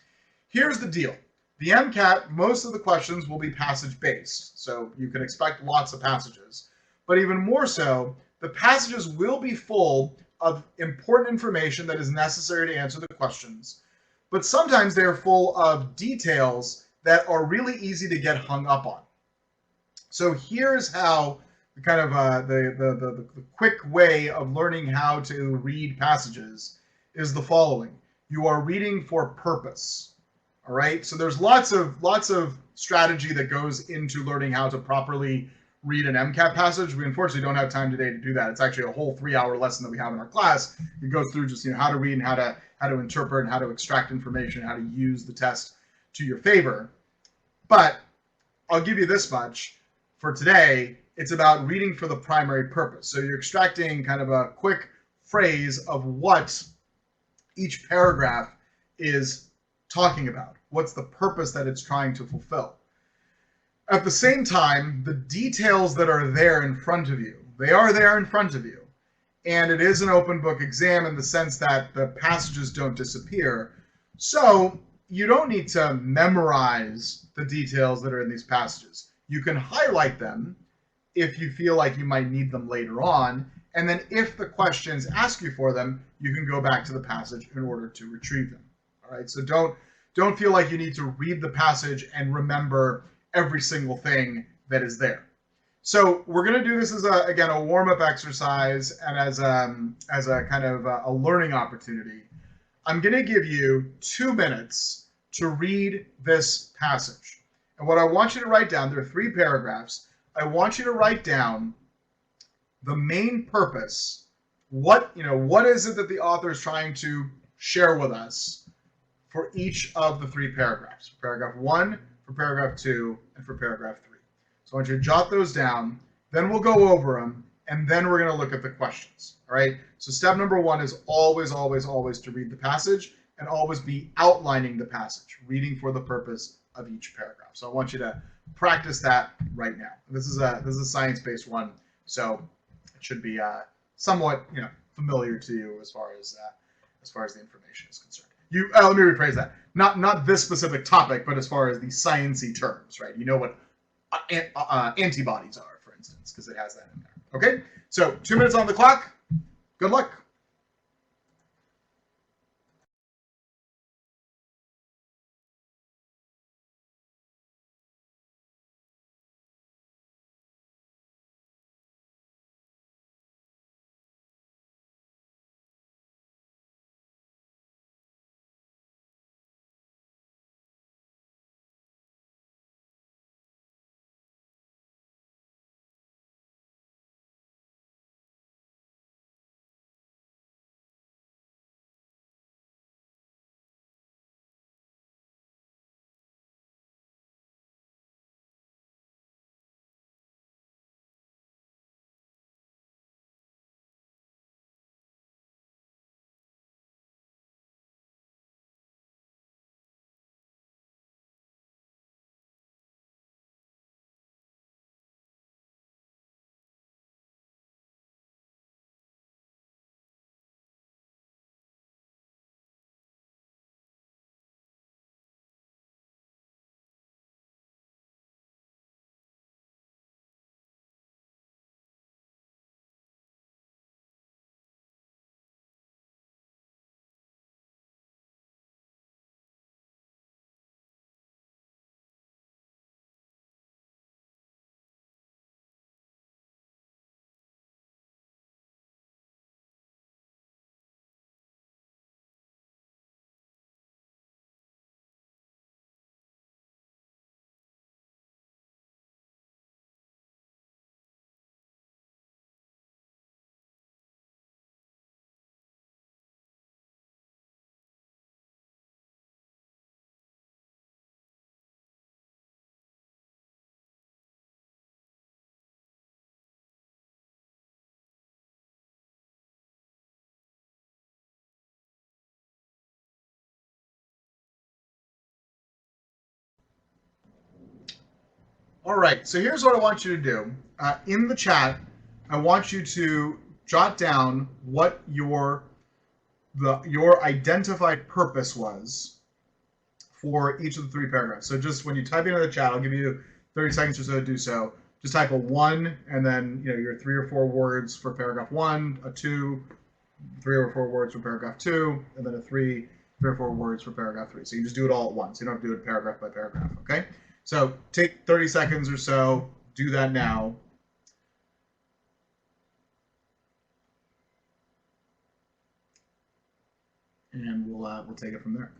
Here's the deal. The MCAT, most of the questions will be passage-based, so you can expect lots of passages. But even more so, the passages will be full of important information that is necessary to answer the questions. But sometimes they're full of details that are really easy to get hung up on. So here's how kind of the quick way of learning how to read passages is the following. You are reading for purpose. All right, so there's lots of strategy that goes into learning how to properly read an MCAT passage. We unfortunately don't have time today to do that. It's actually a whole 3-hour lesson that we have in our class. It goes through just how to read and how to interpret and how to extract information, how to use the test to your favor. But I'll give you this much for today. It's about reading for the primary purpose. So you're extracting kind of a quick phrase of what each paragraph is talking about. What's the purpose that it's trying to fulfill? At the same time, the details that are there in front of you, they are there in front of you. And it is an open book exam in the sense that the passages don't disappear. So you don't need to memorize the details that are in these passages. You can highlight them if you feel like you might need them later on. And then if the questions ask you for them, you can go back to the passage in order to retrieve them. All right, so don't feel like you need to read the passage and remember every single thing that is there. So we're going to do this as a warm-up exercise and as a kind of a learning opportunity. I'm going to give you 2 minutes to read this passage. And what I want you to write down, there are 3 paragraphs. I want you to write down the main purpose. What is it that the author is trying to share with us for each of the 3 paragraphs? For paragraph 1, for paragraph 2, and for paragraph 3. So I want you to jot those down, then we'll go over them, and then we're going to look at the questions. All right? So step number 1 is always, always, always to read the passage and always be outlining the passage, reading for the purpose of each paragraph. So I want you to practice that right now. This is a science-based one, so it should be somewhat familiar to you as far as the information is concerned. Let me rephrase that. Not this specific topic, but as far as the sciencey terms, right? You know what antibodies are, for instance, because it has that in there. Okay, so 2 minutes on the clock. Good luck. All right, so here's what I want you to do. In the chat, I want you to jot down what your identified purpose was for each of the 3 paragraphs. So just when you type into the chat, I'll give you 30 seconds or so to do so. Just type a 1 and then your 3 or 4 words for paragraph 1, a 2, 3 or 4 words for paragraph 2, and then a 3 or 4 words for paragraph 3. So you just do it all at once. You don't have to do it paragraph by paragraph, okay? So take 30 seconds or so, do that now. And we'll take it from there.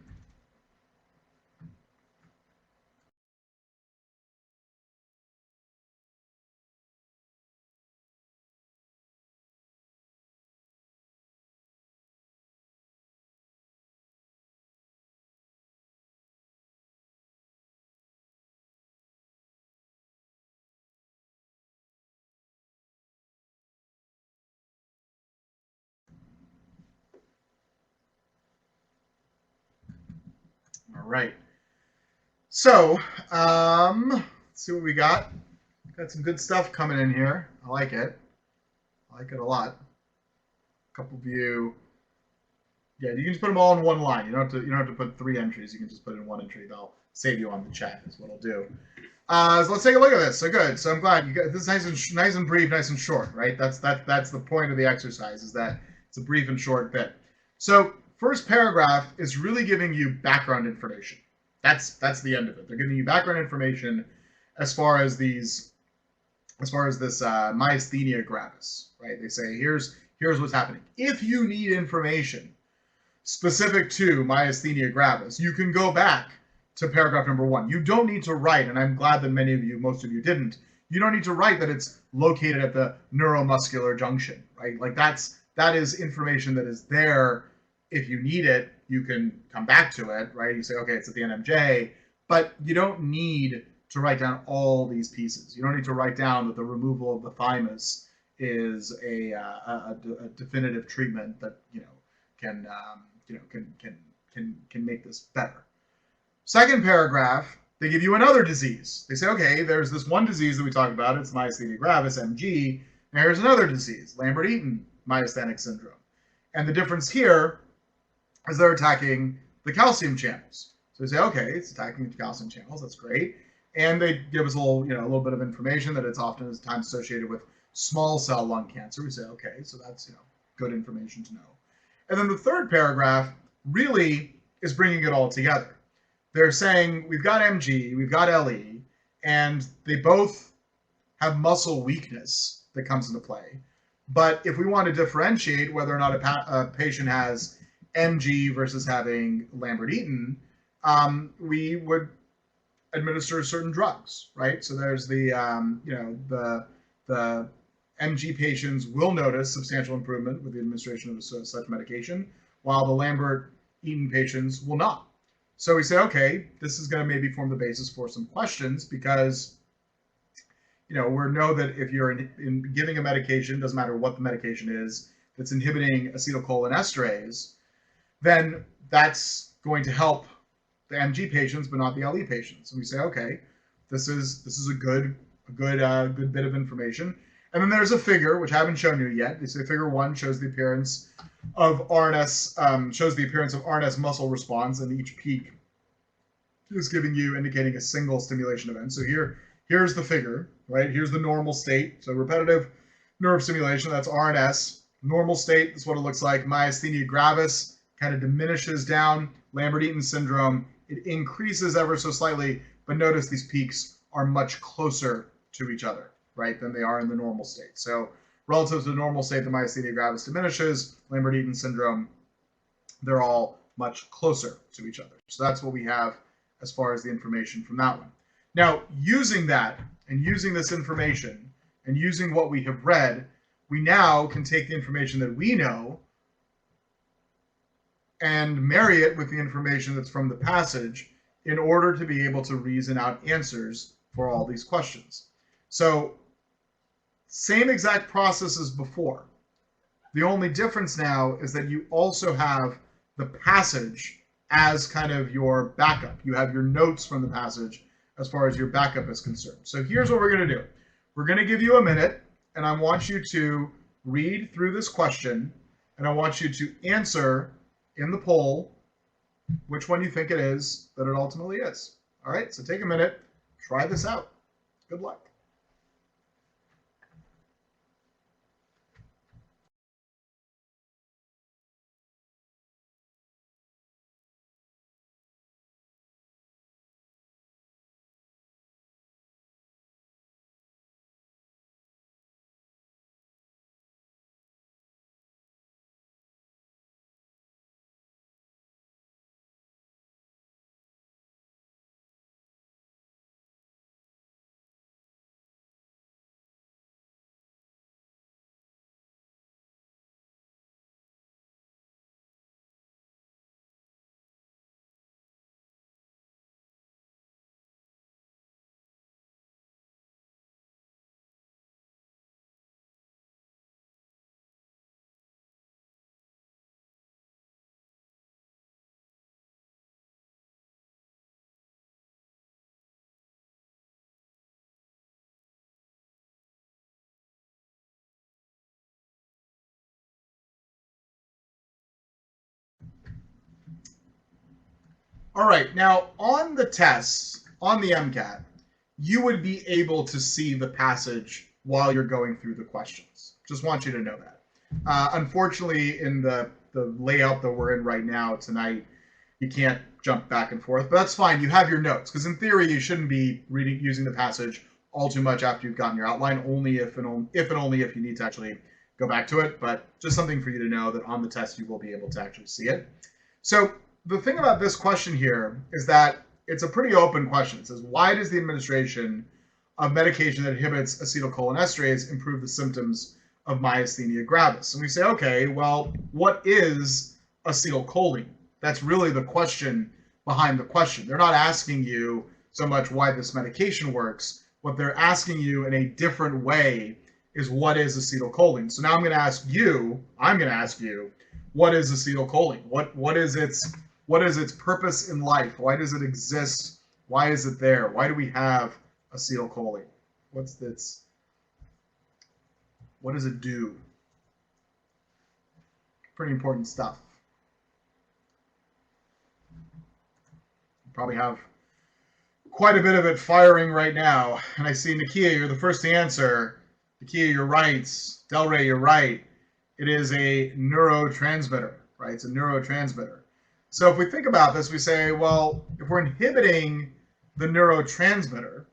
All right. So, let's see what we got. Got some good stuff coming in here. I like it. I like it a lot. A couple of you. Yeah, you can just put them all in one line. You don't have to put 3 entries. You can just put in 1 entry. They'll save you on the chat. Is what I'll do. So let's take a look at this. So good. So I'm glad you got this. Is nice and brief, nice and short, right? That's the point of the exercise. Is that it's a brief and short bit. So first paragraph is really giving you background information. That's the end of it. They're giving you background information as far as this myasthenia gravis, right? They say here's what's happening. If you need information specific to myasthenia gravis, you can go back to paragraph number 1. You don't need to write, and I'm glad that most of you didn't. You don't need to write that it's located at the neuromuscular junction, right? Like that is information that is there. If you need it, you can come back to it, right? You say, okay, it's at the NMJ, but you don't need to write down all these pieces. You don't need to write down that the removal of the thymus is a definitive treatment that can make this better. Second paragraph they give you another disease. They say, okay, there's this one disease that we talked about, it's myasthenia gravis, MG, and here's another disease, Lambert-Eaton myasthenic syndrome. And the difference here is they're attacking the calcium channels. So they say, okay, it's attacking the calcium channels, that's great. And they give us a little bit of information that it's often times associated with small cell lung cancer. We say, okay, so that's good information to know. And then the third paragraph really is bringing it all together. They're saying we've got MG, we've got LE, and they both have muscle weakness that comes into play. But if we want to differentiate whether or not a patient has MG versus having Lambert-Eaton, we would administer certain drugs, right? So there's the MG patients will notice substantial improvement with the administration of such medication, while the Lambert-Eaton patients will not. So we say, okay, this is going to maybe form the basis for some questions because, we know that if you're in giving a medication, doesn't matter what the medication is, that's inhibiting acetylcholinesterase, then that's going to help the MG patients, but not the LE patients. And we say, okay, this is a good bit of information. And then there's a figure, which I haven't shown you yet. They say figure 1 shows the appearance of RNS, muscle response, and each peak is indicating a single stimulation event. So here's the figure, right? Here's the normal state. So repetitive nerve stimulation, that's RNS. Normal state is what it looks like. Myasthenia gravis kind of diminishes down. Lambert-Eaton syndrome, it increases ever so slightly, but notice these peaks are much closer to each other, right, than they are in the normal state. So relative to the normal state, the myasthenia gravis diminishes. Lambert-Eaton syndrome, they're all much closer to each other. So that's what we have as far as the information from that one. Now, using that and using this information and using what we have read, we now can take the information that we know and marry it with the information that's from the passage in order to be able to reason out answers for all these questions. So, same exact process as before. The only difference now is that you also have the passage as kind of your backup. You have your notes from the passage as far as your backup is concerned. So here's what we're going to do. We're going to give you a minute, and I want you to read through this question, and I want you to answer in the poll which one you think it is that it ultimately is. All right, so take a minute, try this out. Good luck. All right, now on the tests, on the MCAT, you would be able to see the passage while you're going through the questions. Just want you to know that. Unfortunately, in the layout that we're in right now tonight, you can't jump back and forth, but that's fine. You have your notes, because in theory, you shouldn't be using the passage all too much after you've gotten your outline, only if and only if you need to actually go back to it, but just something for you to know that on the test, you will be able to actually see it. So the thing about this question here is that it's a pretty open question. It says, why does the administration of medication that inhibits acetylcholinesterase improve the symptoms of myasthenia gravis? And we say, okay, well, what is acetylcholine? That's really the question behind the question. They're not asking you so much why this medication works. What they're asking you in a different way is, what is acetylcholine? So now I'm going to ask you, what is acetylcholine? What is its purpose in life? Why does it exist Why is it there? Why do we have acetylcholine? What's this? What does it do? Pretty important stuff. You probably have quite a bit of it firing right now. And I see Nakia, you're the first to answer. Nakia, you're right. Delray, you're right. It is a neurotransmitter, right? It's a neurotransmitter. So if we think about this, we say, well, if we're inhibiting the neurotransmitter,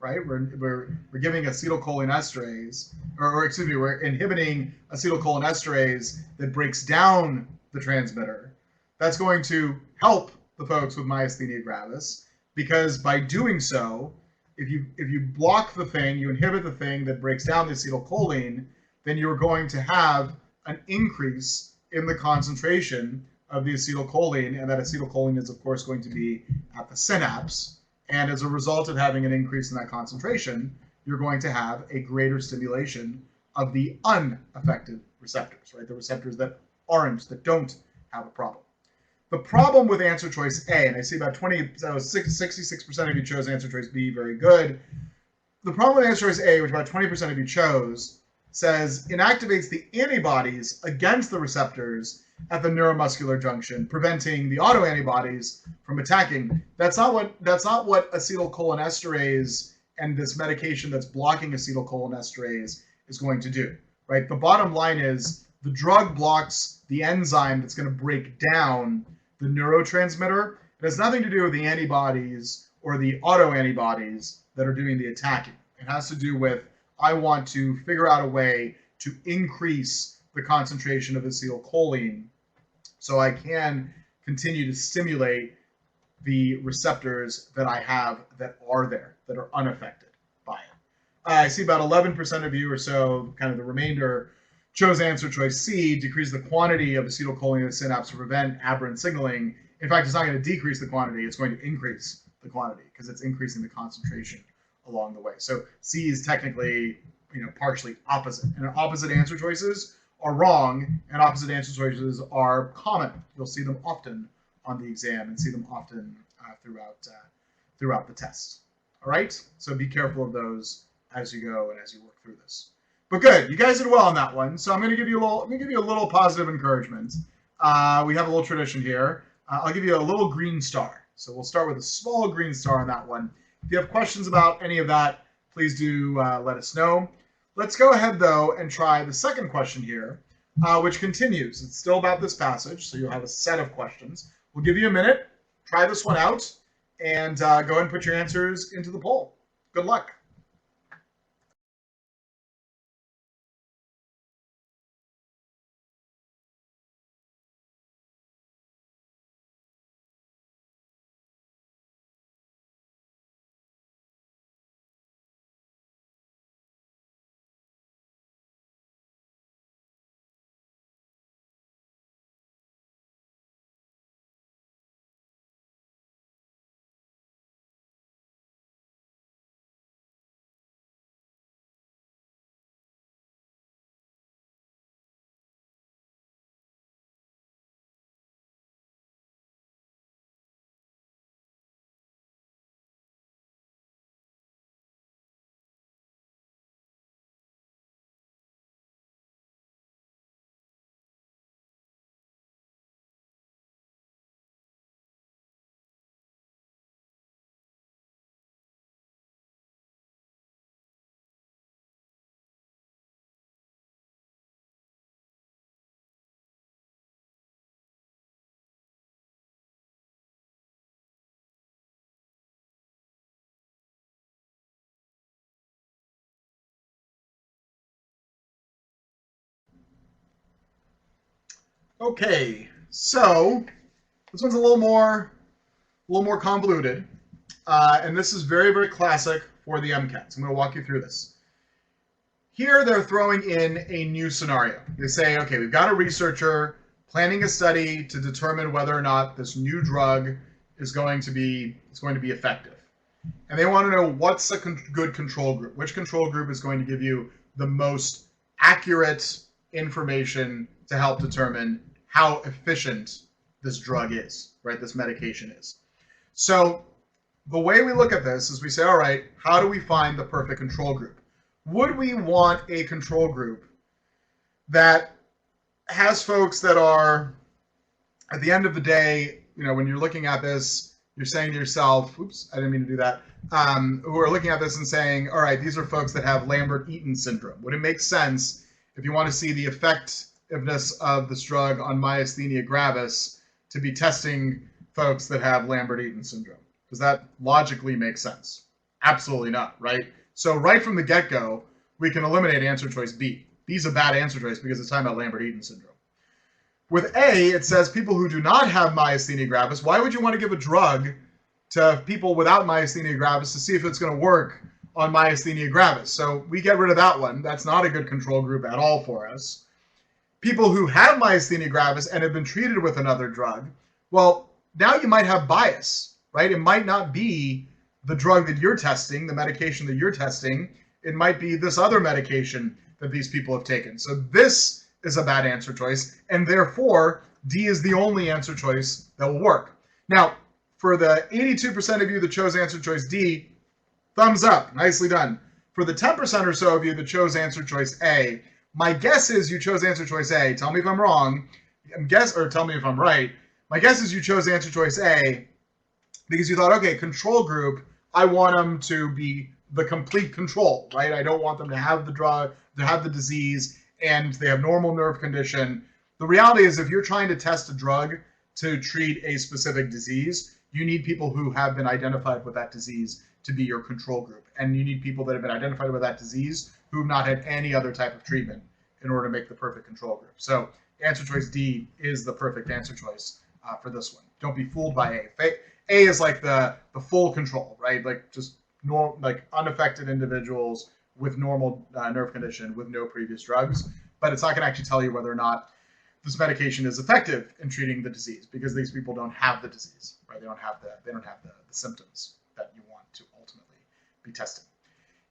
right? We're giving acetylcholinesterase, or excuse me, we're inhibiting acetylcholinesterase that breaks down the transmitter. That's going to help the folks with myasthenia gravis, because by doing so, if you block the thing, you inhibit the thing that breaks down the acetylcholine, then you're going to have an increase in the concentration of the acetylcholine, and that acetylcholine is of course going to be at the synapse. And as a result of having an increase in that concentration, you're going to have a greater stimulation of the unaffected receptors, right? The receptors that don't have a problem. The problem with answer choice A, and I see about 66% of you chose answer choice B, very good. The problem with answer choice A, which about 20% of you chose, says inactivates the antibodies against the receptors at the neuromuscular junction, preventing the autoantibodies from attacking. That's not what acetylcholinesterase and this medication that's blocking acetylcholinesterase is going to do, right? The bottom line is the drug blocks the enzyme that's going to break down the neurotransmitter. It has nothing to do with the antibodies or the autoantibodies that are doing the attacking. It has to do with, I want to figure out a way to increase the concentration of acetylcholine so I can continue to stimulate the receptors that I have that are there, that are unaffected by it. I see about 11% of you or so, kind of the remainder, chose answer choice C, decrease the quantity of acetylcholine in the synapse to prevent aberrant signaling. In fact, it's not going to decrease the quantity, it's going to increase the quantity because it's increasing the concentration along the way. So C is technically, partially opposite. And opposite answer choices are wrong, and opposite answer choices are common. You'll see them often on the exam and see them often throughout the test. All right? So be careful of those as you go and as you work through this. But good, you guys did well on that one. So I'm going to give you a little positive encouragement. We have a little tradition here. I'll give you a little green star. So we'll start with a small green star on that one. If you have questions about any of that, please do let us know. Let's go ahead, though, and try the second question here, which continues. It's still about this passage, so you'll have a set of questions. We'll give you a minute. Try this one out, and go ahead and put your answers into the poll. Good luck. Okay, so this one's a little more convoluted, and this is very, very classic for the MCAT. So I'm going to walk you through this. Here they're throwing in a new scenario. They say, okay, we've got a researcher planning a study to determine whether or not this new drug is going to be effective. And they want to know what's a good control group. Which control group is going to give you the most accurate information to help determine how efficient this drug is, right? This medication is. So the way we look at this is we say, all right, how do we find the perfect control group? Would we want a control group that has folks that are, at the end of the day, when you're looking at this, you're saying to yourself, oops, I didn't mean to do that, who are looking at this and saying, all right, these are folks that have Lambert-Eaton syndrome. Would it make sense, if you want to see the effectiveness of this drug on myasthenia gravis, to be testing folks that have Lambert-Eaton syndrome? Does that logically make sense? Absolutely not, right? So right from the get-go, we can eliminate answer choice B. B is a bad answer choice because it's talking about Lambert-Eaton syndrome. With A, it says people who do not have myasthenia gravis. Why would you want to give a drug to people without myasthenia gravis to see if it's going to work on myasthenia gravis? So we get rid of that one. That's not a good control group at all for us. People who have myasthenia gravis and have been treated with another drug, well, now you might have bias, right? It might not be the drug that you're testing, the medication that you're testing. It might be this other medication that these people have taken. So this is a bad answer choice, and therefore D is the only answer choice that will work. Now, for the 82% of you that chose answer choice D, thumbs up, nicely done. For the 10% or so of you that chose answer choice A, my guess is you chose answer choice A. Tell me if I'm wrong, or tell me if I'm right. My guess is you chose answer choice A because you thought, okay, control group, I want them to be the complete control, right? I don't want them to have the drug, to have the disease, and they have normal nerve condition. The reality is, if you're trying to test a drug to treat a specific disease, you need people who have been identified with that disease to be your control group. And you need people that have been identified with that disease who have not had any other type of treatment in order to make the perfect control group. So answer choice D is the perfect answer choice for this one. Don't be fooled by A. A is like the full control, right? Like just like unaffected individuals with normal nerve condition with no previous drugs, but it's not going to actually tell you whether or not this medication is effective in treating the disease because these people don't have the disease, right? They don't have the symptoms that you want to ultimately be testing.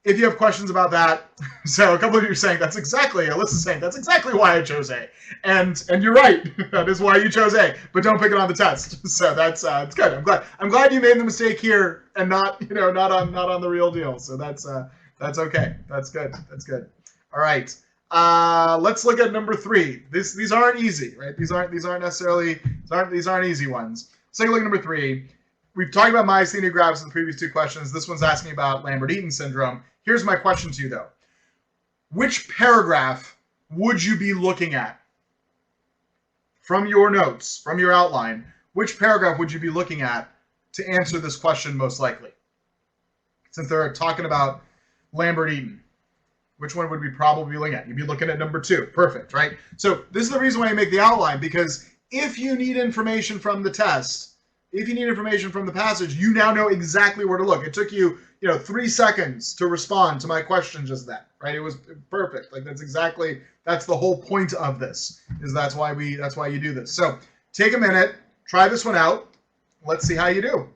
If you have questions about that, so a couple of you are saying Alyssa's saying that's exactly why I chose A, and you're right, that is why you chose A, but don't pick it on the test. So that's it's good. I'm glad you made the mistake here and not on the real deal. So that's okay. That's good. All right. Let's look at number 3. These aren't easy, right? These aren't easy ones. Let's take a look at number 3. We've talked about myasthenia gravis in the previous 2 questions. This one's asking about Lambert-Eaton syndrome. Here's my question to you, though. Which paragraph would you be looking at from your notes, from your outline? Which paragraph would you be looking at to answer this question most likely? Since they're talking about Lambert-Eaton, which one would we probably be looking at? You'd be looking at number 2. Perfect, right? So this is the reason why you make the outline, because if you need information from the test, if you need information from the passage, you now know exactly where to look. It took you, 3 seconds to respond to my question just then, right? It was perfect. Like that's the whole point of this, is that's why you do this. So take a minute, try this one out. Let's see how you do.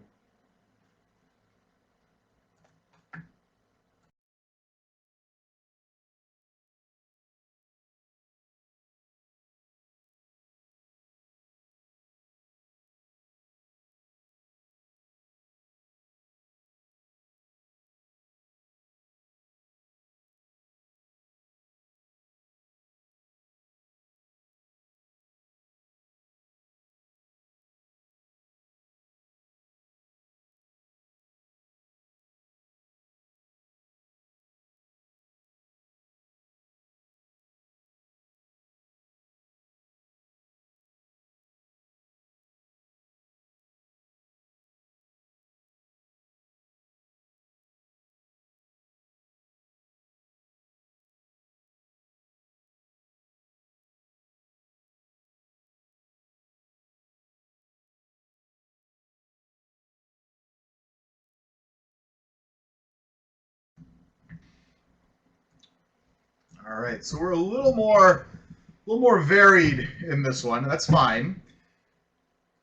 All right, so we're a little more varied in this one. That's fine.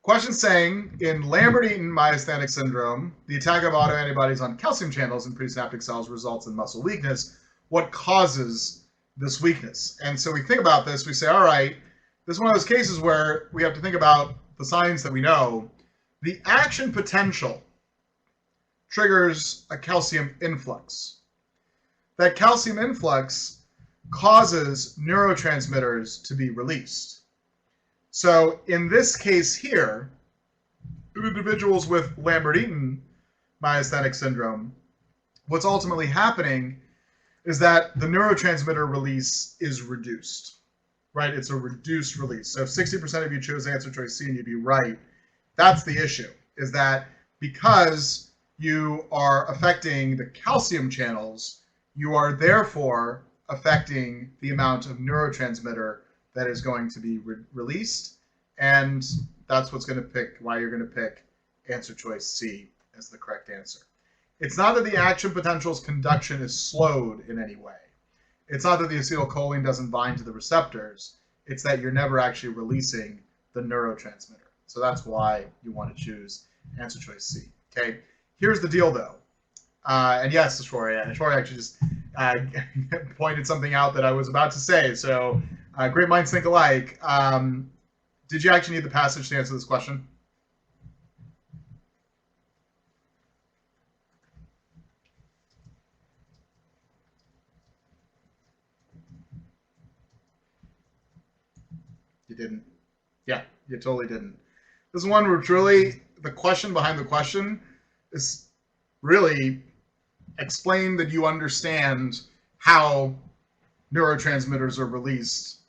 Question saying, in Lambert-Eaton myasthenic syndrome, the attack of autoantibodies on calcium channels in presynaptic cells results in muscle weakness. What causes this weakness? And so we think about this. We say, all right, this is one of those cases where we have to think about the signs that we know. The action potential triggers a calcium influx. That calcium influx causes neurotransmitters to be released. So in this case here, in individuals with Lambert-Eaton myasthenic syndrome, what's ultimately happening is that the neurotransmitter release is reduced, right? It's a reduced release. So if 60% of you chose answer choice C and you'd be right, that's the issue, is that because you are affecting the calcium channels, you are therefore affecting the amount of neurotransmitter that is going to be released, and that's what's going to pick why you're going to pick answer choice C as the correct answer. It's not that the action potential's conduction is slowed in any way. It's not that the acetylcholine doesn't bind to the receptors. It's that you're never actually releasing the neurotransmitter. So that's why you want to choose answer choice C. Okay. Here's the deal, though. And yes, Troy actually just pointed something out that I was about to say. So great minds think alike. Did you actually need the passage to answer this question? You didn't. Yeah, you totally didn't. This is one where truly the question behind the question is really explain that you understand how neurotransmitters are released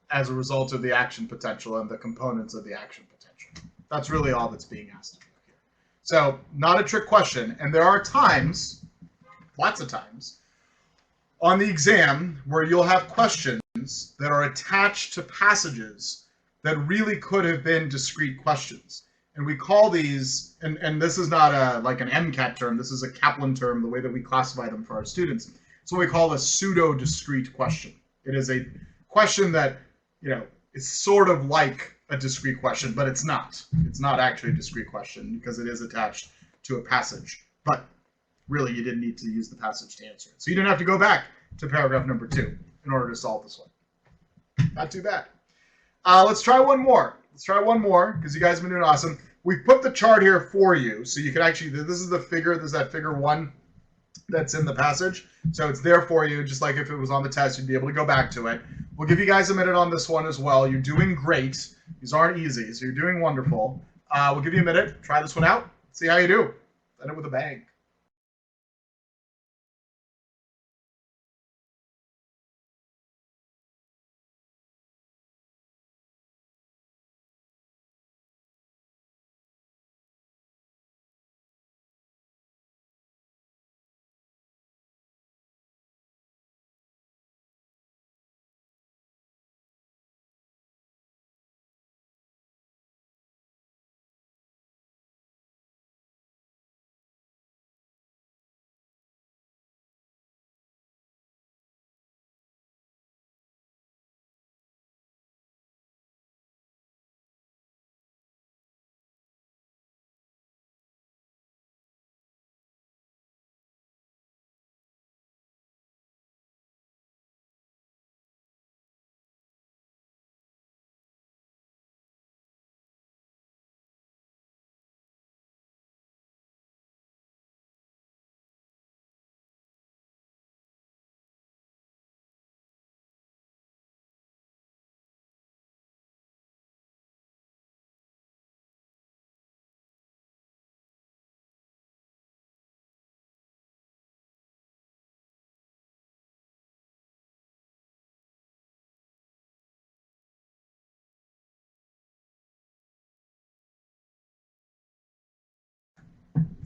as a result of the action potential and the components of the action potential. That's really all that's being asked of you here. So not a trick question. And there are times, lots of times, on the exam where you'll have questions that are attached to passages that really could have been discrete questions. And we call these, and this is not like an MCAT term, this is a Kaplan term, the way that we classify them for our students. It's what we call a pseudo-discrete question. It is a question that, is sort of like a discrete question, but it's not. It's not actually a discrete question because it is attached to a passage. But really, you didn't need to use the passage to answer it. So you didn't have to go back to paragraph number 2 in order to solve this one. Not too bad. Let's try one more. Let's try one more because you guys have been doing awesome. We've put the chart here for you so you can actually, this is the figure, this is that figure 1 that's in the passage. So it's there for you, just like if it was on the test, you'd be able to go back to it. We'll give you guys a minute on this one as well. You're doing great. These aren't easy, so you're doing wonderful. We'll give you a minute. Try this one out. See how you do. End it with a bang.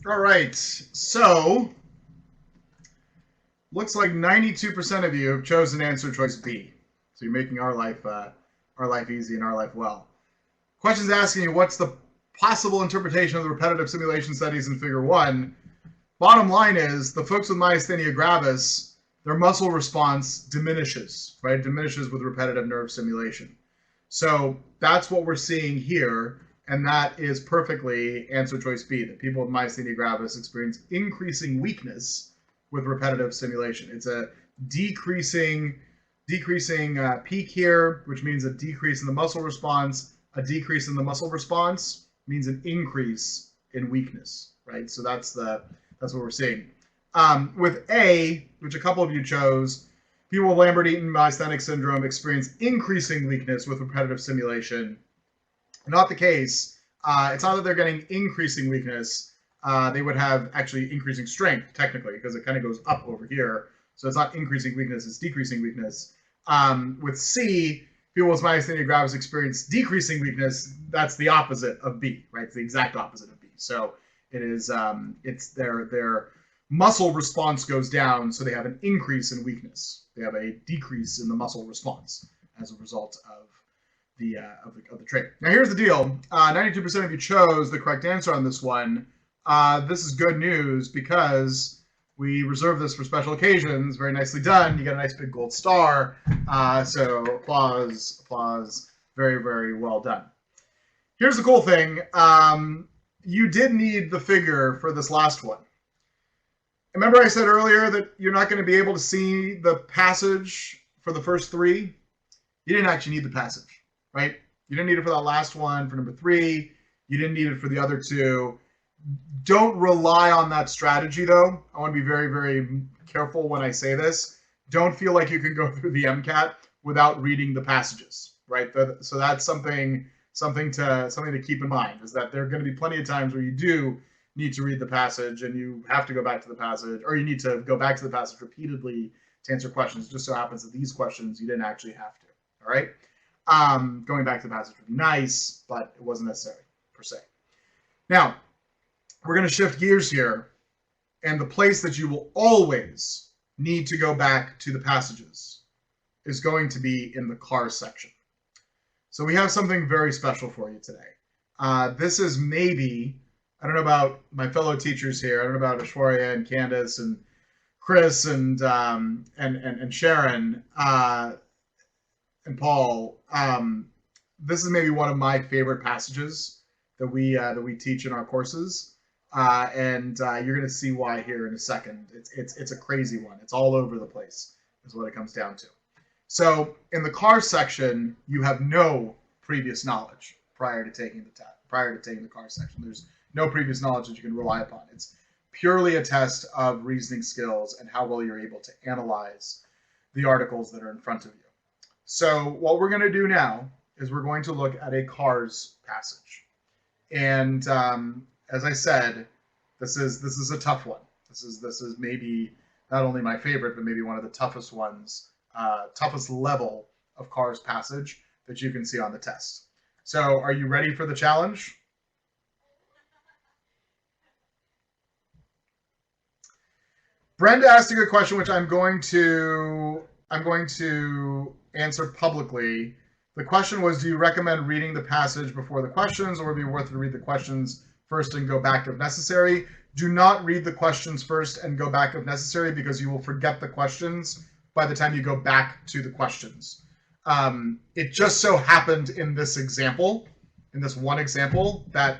All right, so looks like 92% of you have chosen answer choice B. So you're making our life easy and our life well. Question's asking you what's the possible interpretation of the repetitive simulation studies in figure 1. Bottom line is the folks with myasthenia gravis, their muscle response diminishes, right? Diminishes with repetitive nerve stimulation. So that's what we're seeing here. And that is perfectly answer choice B, that people with myasthenia gravis experience increasing weakness with repetitive stimulation. It's a decreasing peak here, which means a decrease in the muscle response. A decrease in the muscle response means an increase in weakness, right? So that's That's what we're seeing. With A, which a couple of you chose, people with Lambert-Eaton myasthenic syndrome experience increasing weakness with repetitive stimulation. Not the case. It's not that they're getting increasing weakness. They would have actually increasing strength, technically, because it kind of goes up over here. So it's not increasing weakness, it's decreasing weakness. With C, people with myasthenia gravis experience decreasing weakness. That's the opposite of B, right? It's the exact opposite of B. So it is, it's their muscle response goes down, so they have an increase in weakness. They have a decrease in the muscle response as a result of the trait. Now here's the deal: 92% of you chose the correct answer on this one. This is good news because we reserve this for special occasions. Very nicely done. You got a nice big gold star. So applause, applause. Very, very well done. Here's the cool thing. You did need the figure for this last one. Remember I said earlier that you're not going to be able to see the passage for the first three? You didn't actually need the passage, right? You didn't need it for that last one, for number 3. You didn't need it for the other 2. Don't rely on that strategy, though. I want to be very, very careful when I say this. Don't feel like you can go through the MCAT without reading the passages, right? So that's something to keep in mind, is that there are going to be plenty of times where you do need to read the passage and you have to go back to the passage, or you need to go back to the passage repeatedly to answer questions. It just so happens that these questions you didn't actually have to. All right. Going back to the passage would be nice, but it wasn't necessary per se. Now, we're going to shift gears here, and the place that you will always need to go back to the passages is going to be in the cars section. So we have something very special for you today. This is maybe, I don't know about my fellow teachers here, I don't know about Ashwarya and Candace and Chris and Sharon and Paul. This is maybe one of my favorite passages that we teach in our courses, and you're going to see why here in a second. It's a crazy one. It's all over the place, is what it comes down to. So in the cars section, you have no previous knowledge prior to taking the test, prior to taking the cars section. There's no previous knowledge that you can rely upon. It's purely a test of reasoning skills and how well you're able to analyze the articles that are in front of you. So what we're going to do now is we're going to look at a cars passage. And as I said, this is a tough one. This is maybe not only my favorite, but maybe one of the toughest ones, toughest level of cars passage that you can see on the test. So are you ready for the challenge? Brenda asked a good question, which I'm going to answer publicly. The question was, do you recommend reading the passage before the questions, or would it be worth it to read the questions first and go back if necessary? Do not read the questions first and go back if necessary, because you will forget the questions by the time you go back to the questions. It just so happened in this example, in this one example, that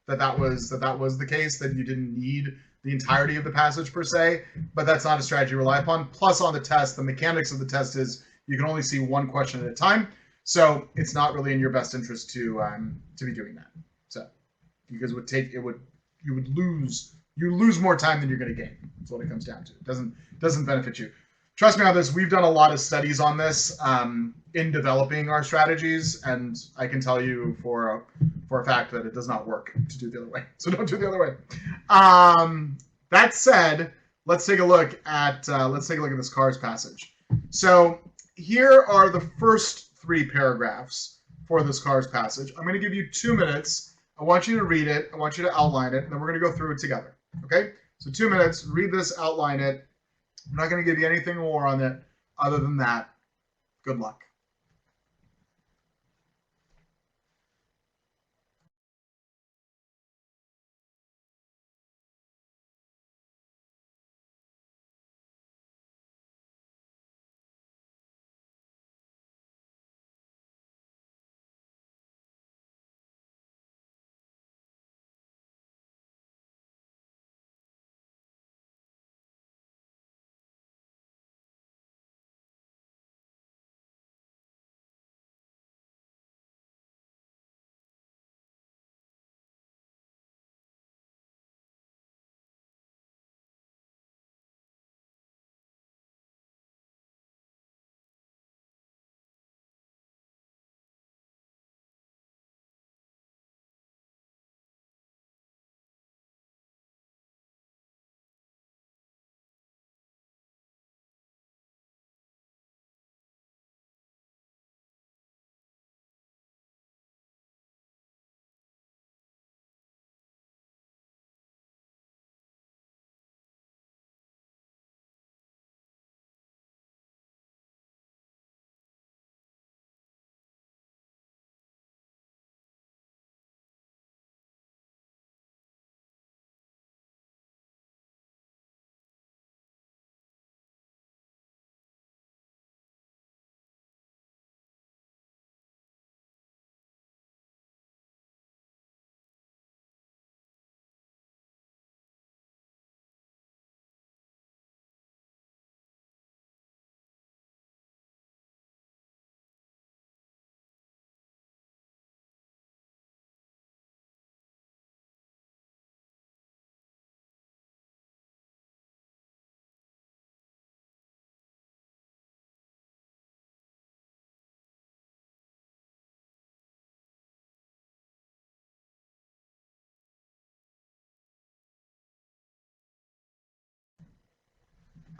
was the case, that you didn't need the entirety of the passage per se, but that's not a strategy to rely upon. Plus, on the test, the mechanics of the test is you can only see one question at a time, so it's not really in your best interest to be doing that. So, because you would lose more time than you're going to gain. That's what it comes down to. It doesn't benefit you. Trust me on this. We've done a lot of studies on this in developing our strategies, and I can tell you for a fact that it does not work to do it the other way. So don't do it the other way. That said, let's take a look at this cars passage. So here are the first 3 paragraphs for this cars passage. I'm going to give you 2 minutes. I want you to read it. I want you to outline it, and then we're going to go through it together. Okay? So 2 minutes. Read this. Outline it. I'm not going to give you anything more on it other than that. Good luck.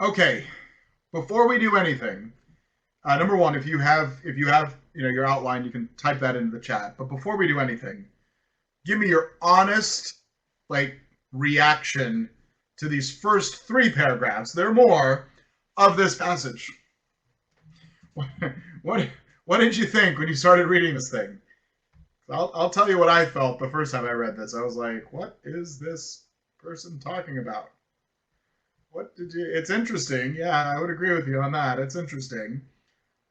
Okay, before we do anything, number one, if you have your outline, you can type that into the chat. But before we do anything, give me your honest like reaction to these first three paragraphs. There are more of this passage. what what did you think when you started reading this thing? I'll tell you what I felt the first time I read this. I was like, what is this person talking about? What did you? It's interesting. Yeah, I would agree with you on that. It's interesting.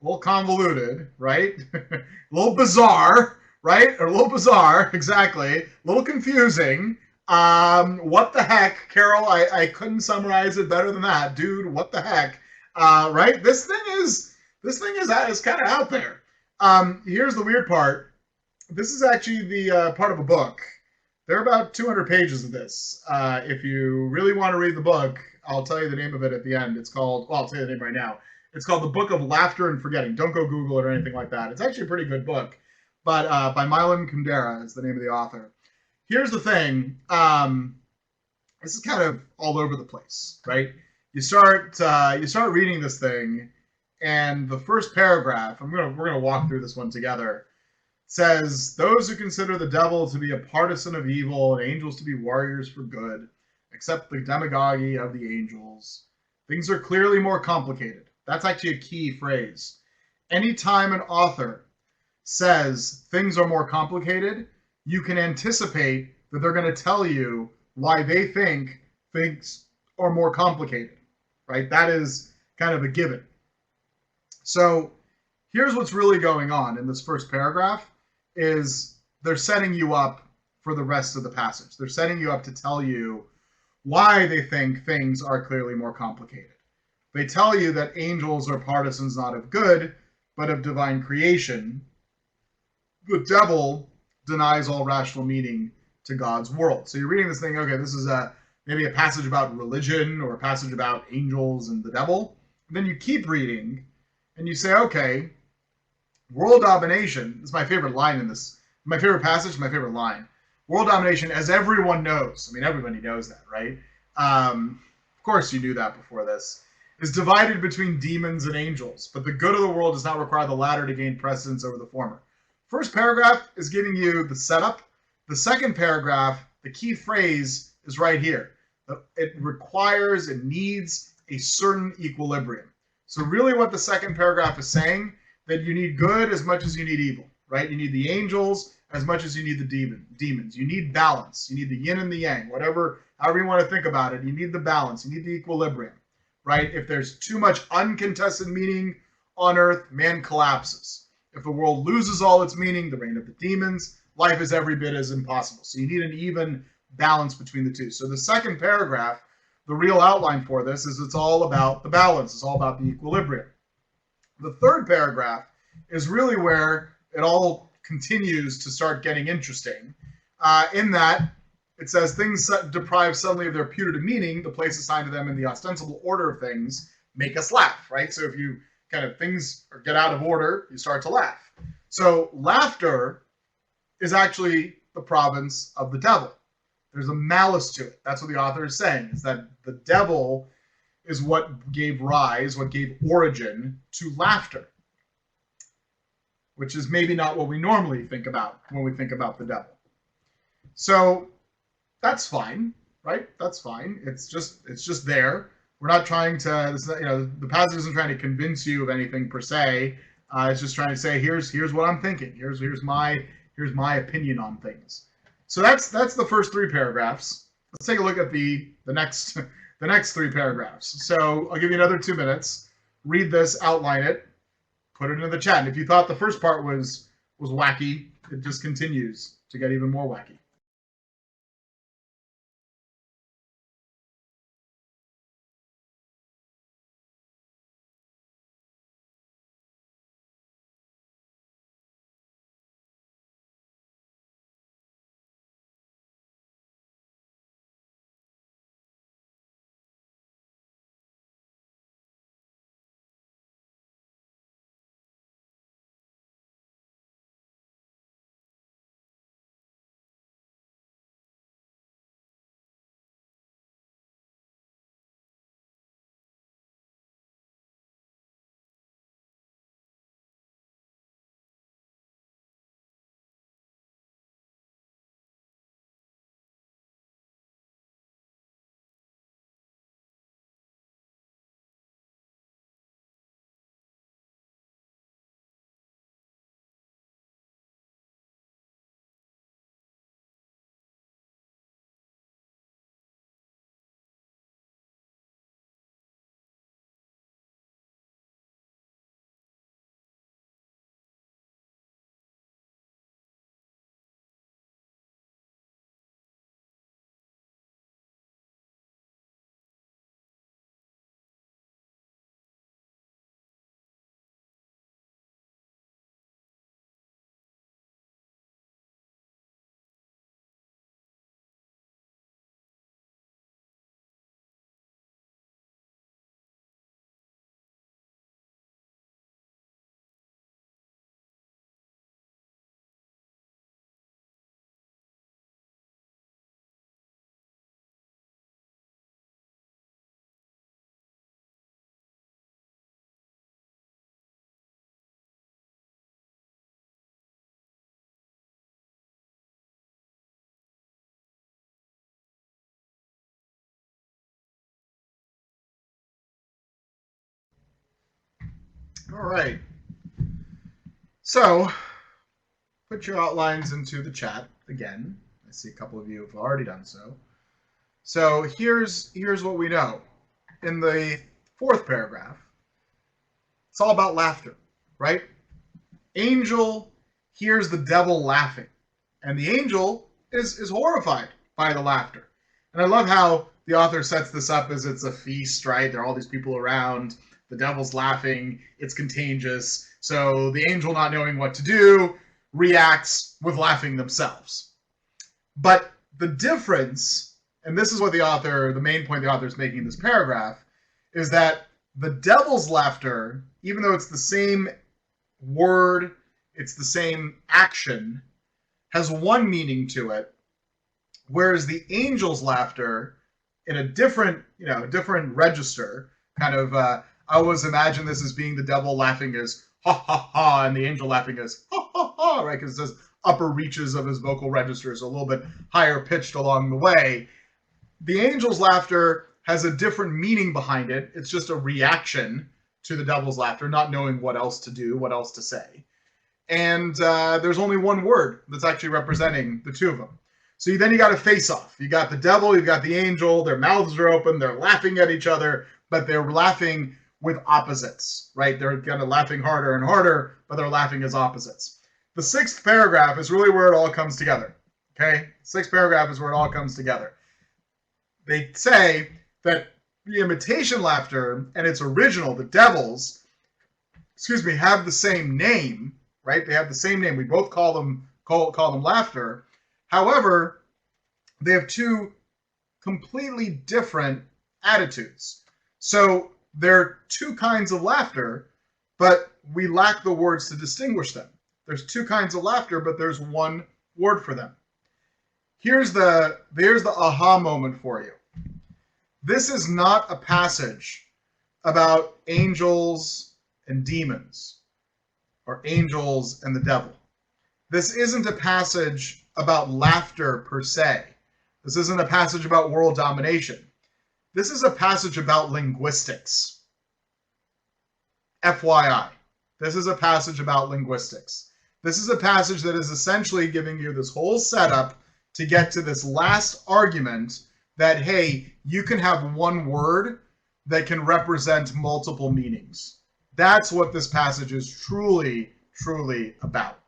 A little convoluted, right? A little bizarre, right? Or a little bizarre, exactly. A little confusing. What the heck, Carol? I couldn't summarize it better than that, dude. What the heck? Right? This thing is kind of out there. Here's the weird part. This is actually the part of a book. There are about 200 pages of this. If you really want to read the book, I'll tell you the name of it at the end. It's called, well, I'll tell you the name right now. It's called The Book of Laughter and Forgetting. Don't go Google it or anything like that. It's actually a pretty good book. But by Milan Kundera is the name of the author. Here's the thing. This is kind of all over the place, right? You start reading this thing, and the first paragraph, we're gonna walk through this one together, says, those who consider the devil to be a partisan of evil and angels to be warriors for good, accept the demagogy of the angels. Things are clearly more complicated. That's actually a key phrase. Anytime an author says things are more complicated, you can anticipate that they're going to tell you why they think things are more complicated, right? That is kind of a given. So here's what's really going on in this first paragraph is they're setting you up for the rest of the passage. They're setting you up to tell you why they think things are clearly more complicated. They tell you that angels are partisans not of good, but of divine creation. The devil denies all rational meaning to God's world. So you're reading this thing, okay, this is maybe a passage about religion or a passage about angels and the devil. And then you keep reading and you say, okay, world domination, this is my favorite line in this, my favorite passage, my favorite line. World domination, as everyone knows, I mean, everybody knows that, right? Of course you knew that before this, is divided between demons and angels, but the good of the world does not require the latter to gain precedence over the former. First paragraph is giving you the setup. The second paragraph, the key phrase is right here. It requires, it needs a certain equilibrium. So really what the second paragraph is saying, that you need good as much as you need evil, right? You need the angels as much as you need the demons. You need balance. You need the yin and the yang, however you want to think about it. You need the balance. You need the equilibrium, right? If there's too much uncontested meaning on earth, man collapses. If the world loses all its meaning, the reign of the demons, life is every bit as impossible. So you need an even balance between the two. So the second paragraph, the real outline for this is it's all about the balance. It's all about the equilibrium. The third paragraph is really where it all continues to start getting interesting. In that it says things deprived suddenly of their putative meaning, the place assigned to them in the ostensible order of things, make us laugh, right? So if you kind of things get out of order, you start to laugh. So laughter is actually the province of the devil. There's a malice to it. That's what the author is saying, is that the devil is what gave rise, what gave origin to laughter, which is maybe not what we normally think about when we think about the devil. So that's fine, right? That's fine. It's just there. We're not trying to, the passage isn't trying to convince you of anything per se. It's just trying to say, here's what I'm thinking. Here's my opinion on things. So that's the first three paragraphs. Let's take a look at the next three paragraphs. So I'll give you another 2 minutes. Read this, outline it, put it in the chat. And if you thought the first part was wacky, it just continues to get even more wacky. All right. So, put your outlines into the chat again. I see a couple of you have already done so. So here's what we know. In the fourth paragraph, it's all about laughter, right? Angel hears the devil laughing, and the angel is horrified by the laughter. And I love how the author sets this up as it's a feast, right? There are all these people around. The devil's laughing. It's contagious. So the angel, not knowing what to do, reacts with laughing themselves. But the difference, and this is what the main point the author is making in this paragraph, is that the devil's laughter, even though it's the same word, it's the same action, has one meaning to it, whereas the angel's laughter, in a different register, kind of, I always imagine this as being the devil laughing as ha ha ha, and the angel laughing as ha ha ha, right? Because it says upper reaches of his vocal registers, a little bit higher pitched along the way. The angel's laughter has a different meaning behind it. It's just a reaction to the devil's laughter, not knowing what else to do, what else to say. And there's only one word that's actually representing the two of them. So then you got a face-off. You got the devil, you've got the angel, their mouths are open, they're laughing at each other, but they're laughing with opposites, right? They're kind of laughing harder and harder, but they're laughing as opposites. The sixth paragraph is really where it all comes together, okay? Sixth paragraph is where it all comes together. They say that the imitation laughter and its original, the devil's, have the same name, right? They have the same name. We both call them laughter. However, they have two completely different attitudes. So there are two kinds of laughter, but we lack the words to distinguish them. There's two kinds of laughter, but there's one word for them. Here's the aha moment for you. This is not a passage about angels and demons, or angels and the devil. This isn't a passage about laughter per se. This isn't a passage about world domination. This is a passage about linguistics. FYI, this is a passage about linguistics. This is a passage that is essentially giving you this whole setup to get to this last argument that, hey, you can have one word that can represent multiple meanings. That's what this passage is truly, truly about.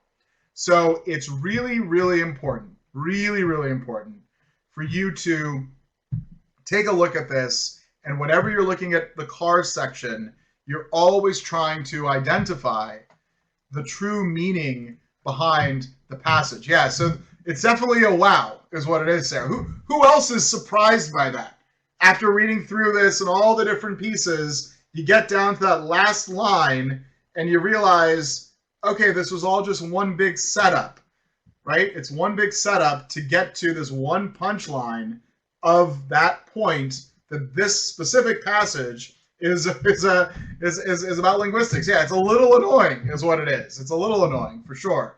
So it's really, really important for you to take a look at this, and whenever you're looking at the cars section, you're always trying to identify the true meaning behind the passage. Yeah, so it's definitely a wow, is what it is, Sarah. Who else is surprised by that? After reading through this and all the different pieces, you get down to that last line and you realize, okay, this was all just one big setup, right? It's one big setup to get to this one punchline of that point that this specific passage is about linguistics. Yeah, it's a little annoying, is what it is. It's a little annoying for sure.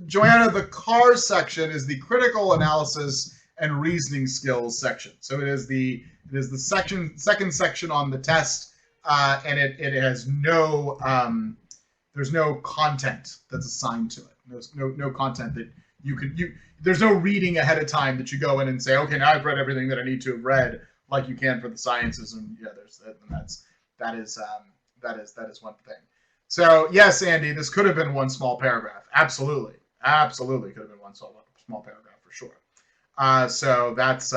Joanna, the cars section is the critical analysis and reasoning skills section. So it is the second section on the test, and it has no there's no content that's assigned to it. There's no content that there's no reading ahead of time that you go in and say, okay, now I've read everything that I need to have read, like you can for the sciences, and yeah, that is one thing. So yes, Andy, this could have been one small paragraph. Absolutely could have been one small paragraph for sure. So that's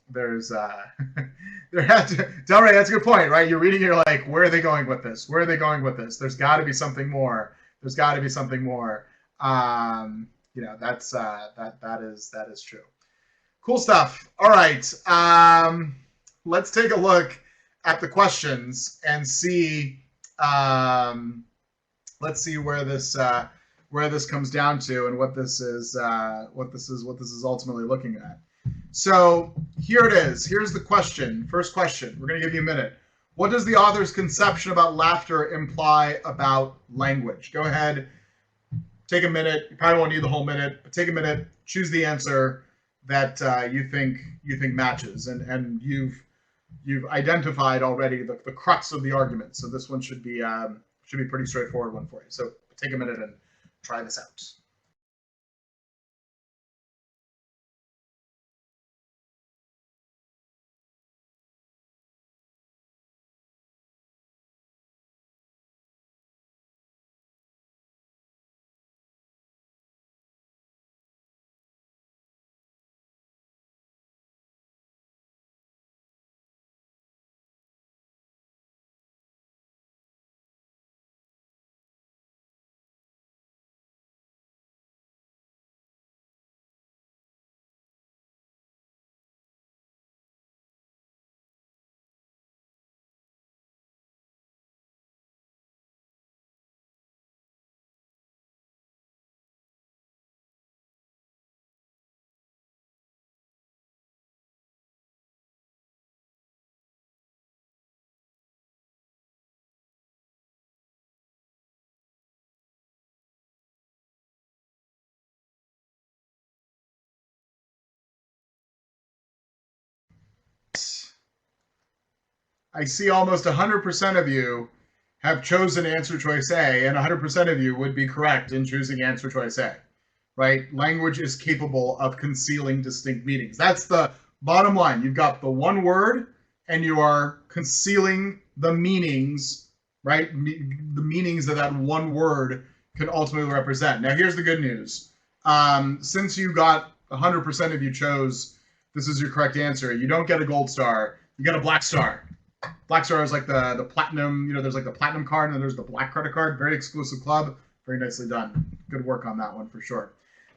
there's there had to. Delray, that's a good point, right? You're reading, you're like, where are they going with this? Where are they going with this? There's got to be something more. There's got to be something more. That's that is true. Cool stuff. All right, let's take a look at the questions and see. Let's see where this comes down to and what this is ultimately looking at. So here it is. Here's the question. First question. We're going to give you a minute. What does the author's conception about laughter imply about language? Go ahead. Take a minute. You probably won't need the whole minute, but take a minute. Choose the answer that you think matches, and you've you've identified already the crux of the argument. So this one should be pretty straightforward one for you. So take a minute and try this out. I see almost 100% of you have chosen answer choice A, and 100% of you would be correct in choosing answer choice A, right? Language is capable of concealing distinct meanings. That's the bottom line. You've got the one word, and you are concealing the meanings, right? The meanings that that one word can ultimately represent. Now, here's the good news. Since you got 100% of you chose this is your correct answer, you don't get a gold star. You get a black star. Black Star is like the platinum, there's like the platinum card and then there's the black credit card. Very exclusive club. Very nicely done. Good work on that one for sure.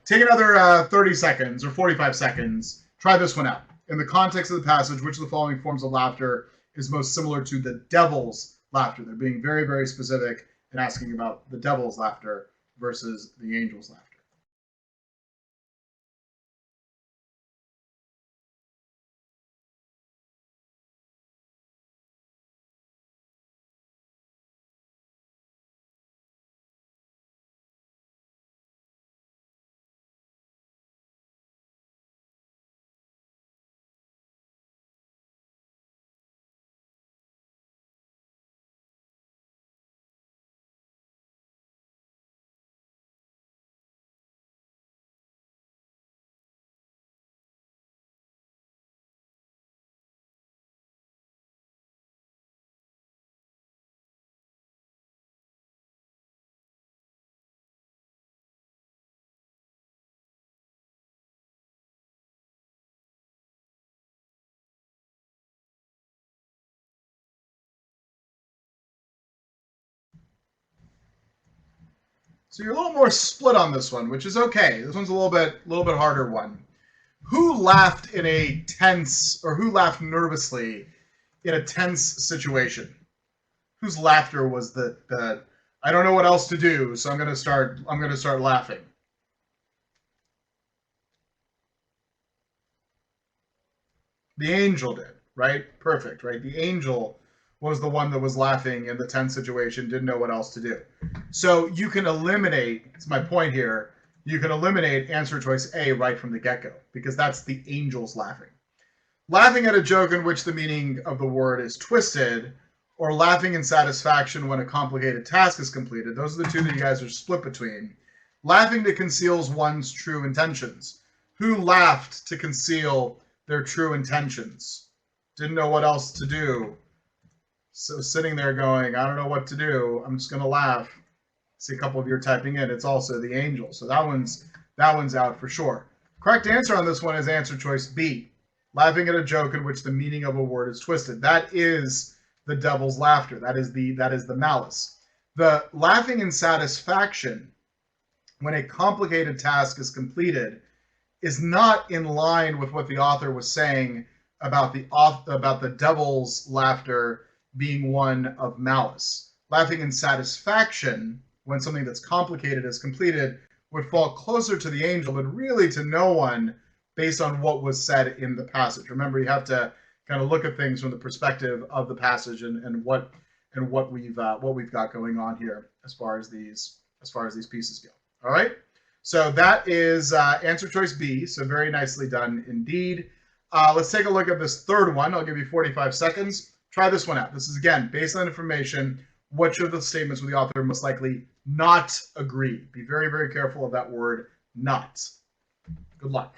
Take another 30 seconds or 45 seconds. Try this one out. In the context of the passage, which of the following forms of laughter is most similar to the devil's laughter? They're being very, very specific and asking about the devil's laughter versus the angel's laughter. So you're a little more split on this one, which is okay. This one's a little bit harder one. Who laughed in a tense, or who laughed nervously in a tense situation? Whose laughter was the I don't know what else to do, so I'm gonna start laughing. The angel did, right? Perfect, right? The angel was the one that was laughing in the tense situation, didn't know what else to do. So you can eliminate, it's my point here, you can eliminate answer choice A right from the get-go, because that's the angel's laughing. Laughing at a joke in which the meaning of the word is twisted, or laughing in satisfaction when a complicated task is completed, those are the two that you guys are split between. Laughing to conceals one's true intentions. Who laughed to conceal their true intentions? Didn't know what else to do. So sitting there going, I don't know what to do. I'm just going to laugh. See a couple of you are typing in. It's also the angel. So that one's out for sure. Correct answer on this one is answer choice B. Laughing at a joke in which the meaning of a word is twisted. That is the devil's laughter. That is the malice. The laughing in satisfaction when a complicated task is completed is not in line with what the author was saying about the devil's laughter being one of malice. Laughing in satisfaction when something that's complicated is completed would fall closer to the angel, but really to no one based on what was said in the passage. Remember, you have to kind of look at things from the perspective of the passage and what we've got going on here as far as these pieces go. All right. So that is answer choice B. So very nicely done indeed. Let's take a look at this third one. I'll give you 45 seconds. Try this one out. This is, again, baseline information. Which of the statements would the author most likely not agree? Be very, very careful of that word not. Good luck.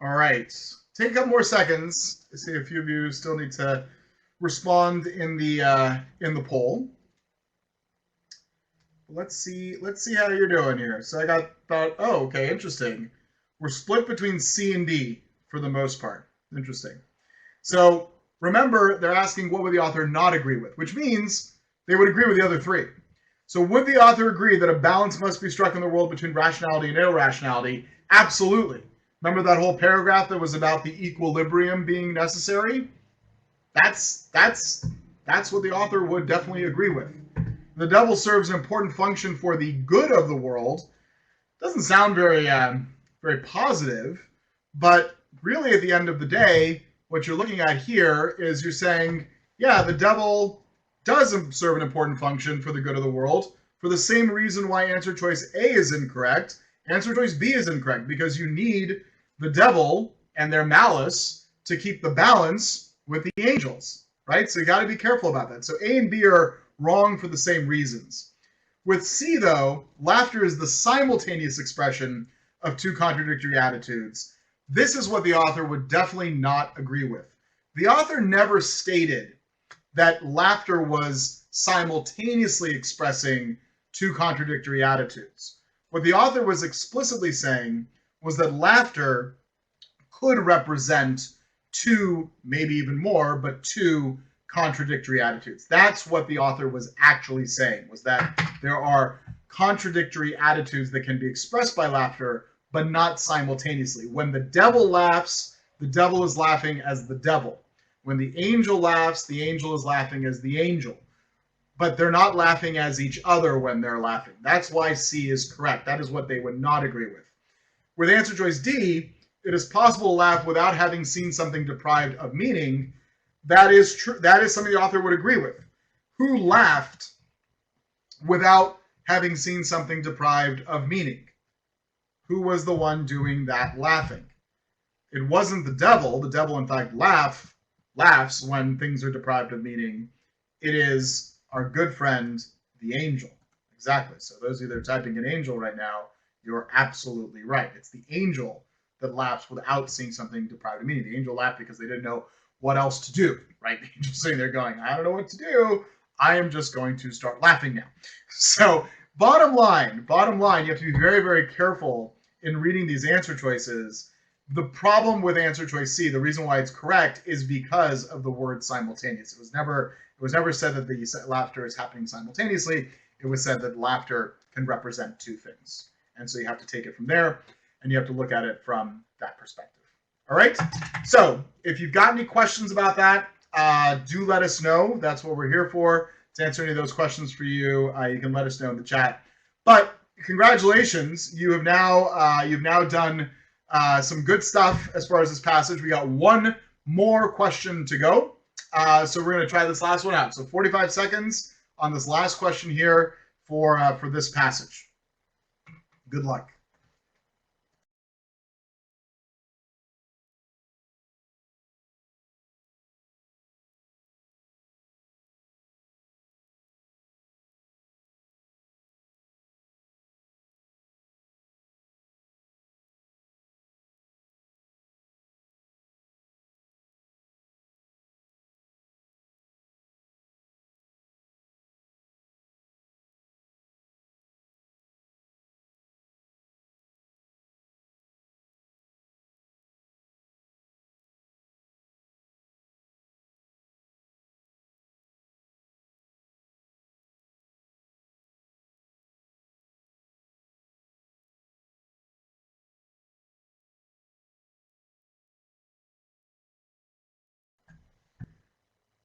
All right. Take a couple more seconds. I see a few of you still need to respond in the poll. Let's see how you're doing here. So I thought, oh, okay, interesting. We're split between C and D for the most part. Interesting. So remember, they're asking what would the author not agree with, which means they would agree with the other three. So would the author agree that a balance must be struck in the world between rationality and irrationality? Absolutely. Remember that whole paragraph that was about the equilibrium being necessary? That's what the author would definitely agree with. The devil serves an important function for the good of the world. Doesn't sound very positive, but really at the end of the day, what you're looking at here is you're saying, yeah, the devil does serve an important function for the good of the world for the same reason why answer choice A is incorrect. Answer choice B is incorrect because you need the devil and their malice to keep the balance with the angels, right? So you got to be careful about that. So A and B are wrong for the same reasons. With C, though, laughter is the simultaneous expression of two contradictory attitudes. This is what the author would definitely not agree with. The author never stated that laughter was simultaneously expressing two contradictory attitudes. What the author was explicitly saying was that laughter could represent two, maybe even more, but two contradictory attitudes. That's what the author was actually saying, was that there are contradictory attitudes that can be expressed by laughter, but not simultaneously. When the devil laughs, the devil is laughing as the devil. When the angel laughs, the angel is laughing as the angel. But they're not laughing as each other when they're laughing. That's why C is correct. That is what they would not agree with. With answer choice D, it is possible to laugh without having seen something deprived of meaning. That is true. That is something the author would agree with. Who laughed without having seen something deprived of meaning? Who was the one doing that laughing? It wasn't the devil. The devil, in fact, laughs when things are deprived of meaning. It is our good friend, the angel. Exactly. So those of you that are typing an angel right now, you're absolutely right. It's the angel that laughs without seeing something deprived of meaning. The angel laughed because they didn't know what else to do, right? The angel's sitting there going, I don't know what to do. I am just going to start laughing now. So bottom line, you have to be very, very careful in reading these answer choices. The problem with answer choice C, the reason why it's correct, is because of the word simultaneous. It was never said that the laughter is happening simultaneously. It was said that laughter can represent two things. And so you have to take it from there, and you have to look at it from that perspective. All right? So if you've got any questions about that, do let us know. That's what we're here for, to answer any of those questions for you. You can let us know in the chat. But congratulations, you've now done some good stuff as far as this passage. We got one more question to go. So we're going to try this last one out. So 45 seconds on this last question here for this passage. Good luck.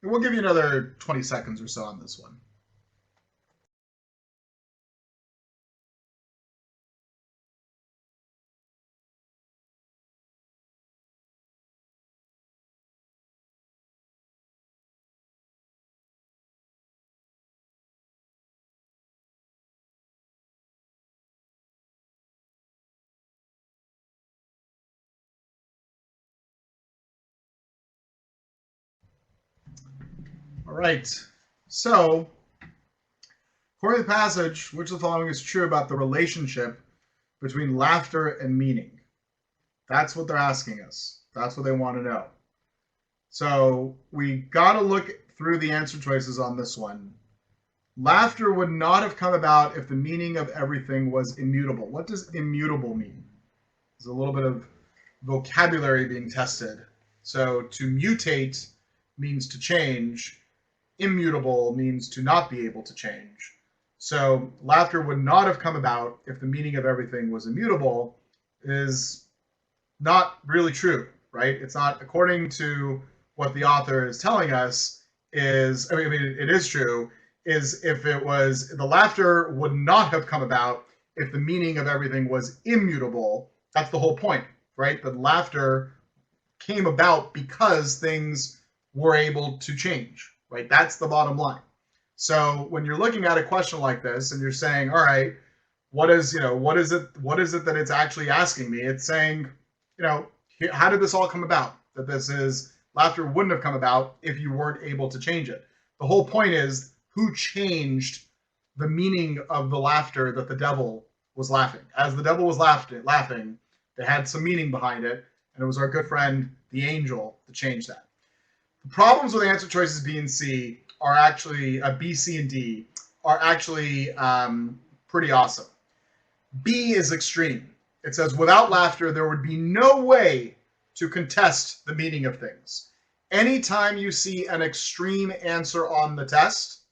we'll give you another 20 seconds or so on this one. All right, so according to the passage, which of the following is true about the relationship between laughter and meaning? That's what they're asking us. That's what they want to know. So we got to look through the answer choices on this one. Laughter would not have come about if the meaning of everything was immutable. What does immutable mean? There's a little bit of vocabulary being tested. So to mutate means to change. Immutable means to not be able to change. So laughter would not have come about if the meaning of everything was immutable is not really true, right? It's not, according to what the author is telling us, is, I mean, it is true, is if it was, the laughter would not have come about if the meaning of everything was immutable. That's the whole point, right? The laughter came about because things were able to change, right? That's the bottom line. So when you're looking at a question like this and you're saying, all right, what is it that it's actually asking me? It's saying, how did this all come about? That this is, laughter wouldn't have come about if you weren't able to change it. The whole point is, who changed the meaning of the laughter that the devil was laughing? As the devil was laughing, they had some meaning behind it, and it was our good friend, the angel, that changed that. The problems with answer choices B and C are actually, B, C, and D, are actually pretty awesome. B is extreme. It says, without laughter, there would be no way to contest the meaning of things. Anytime you see an extreme answer on the test,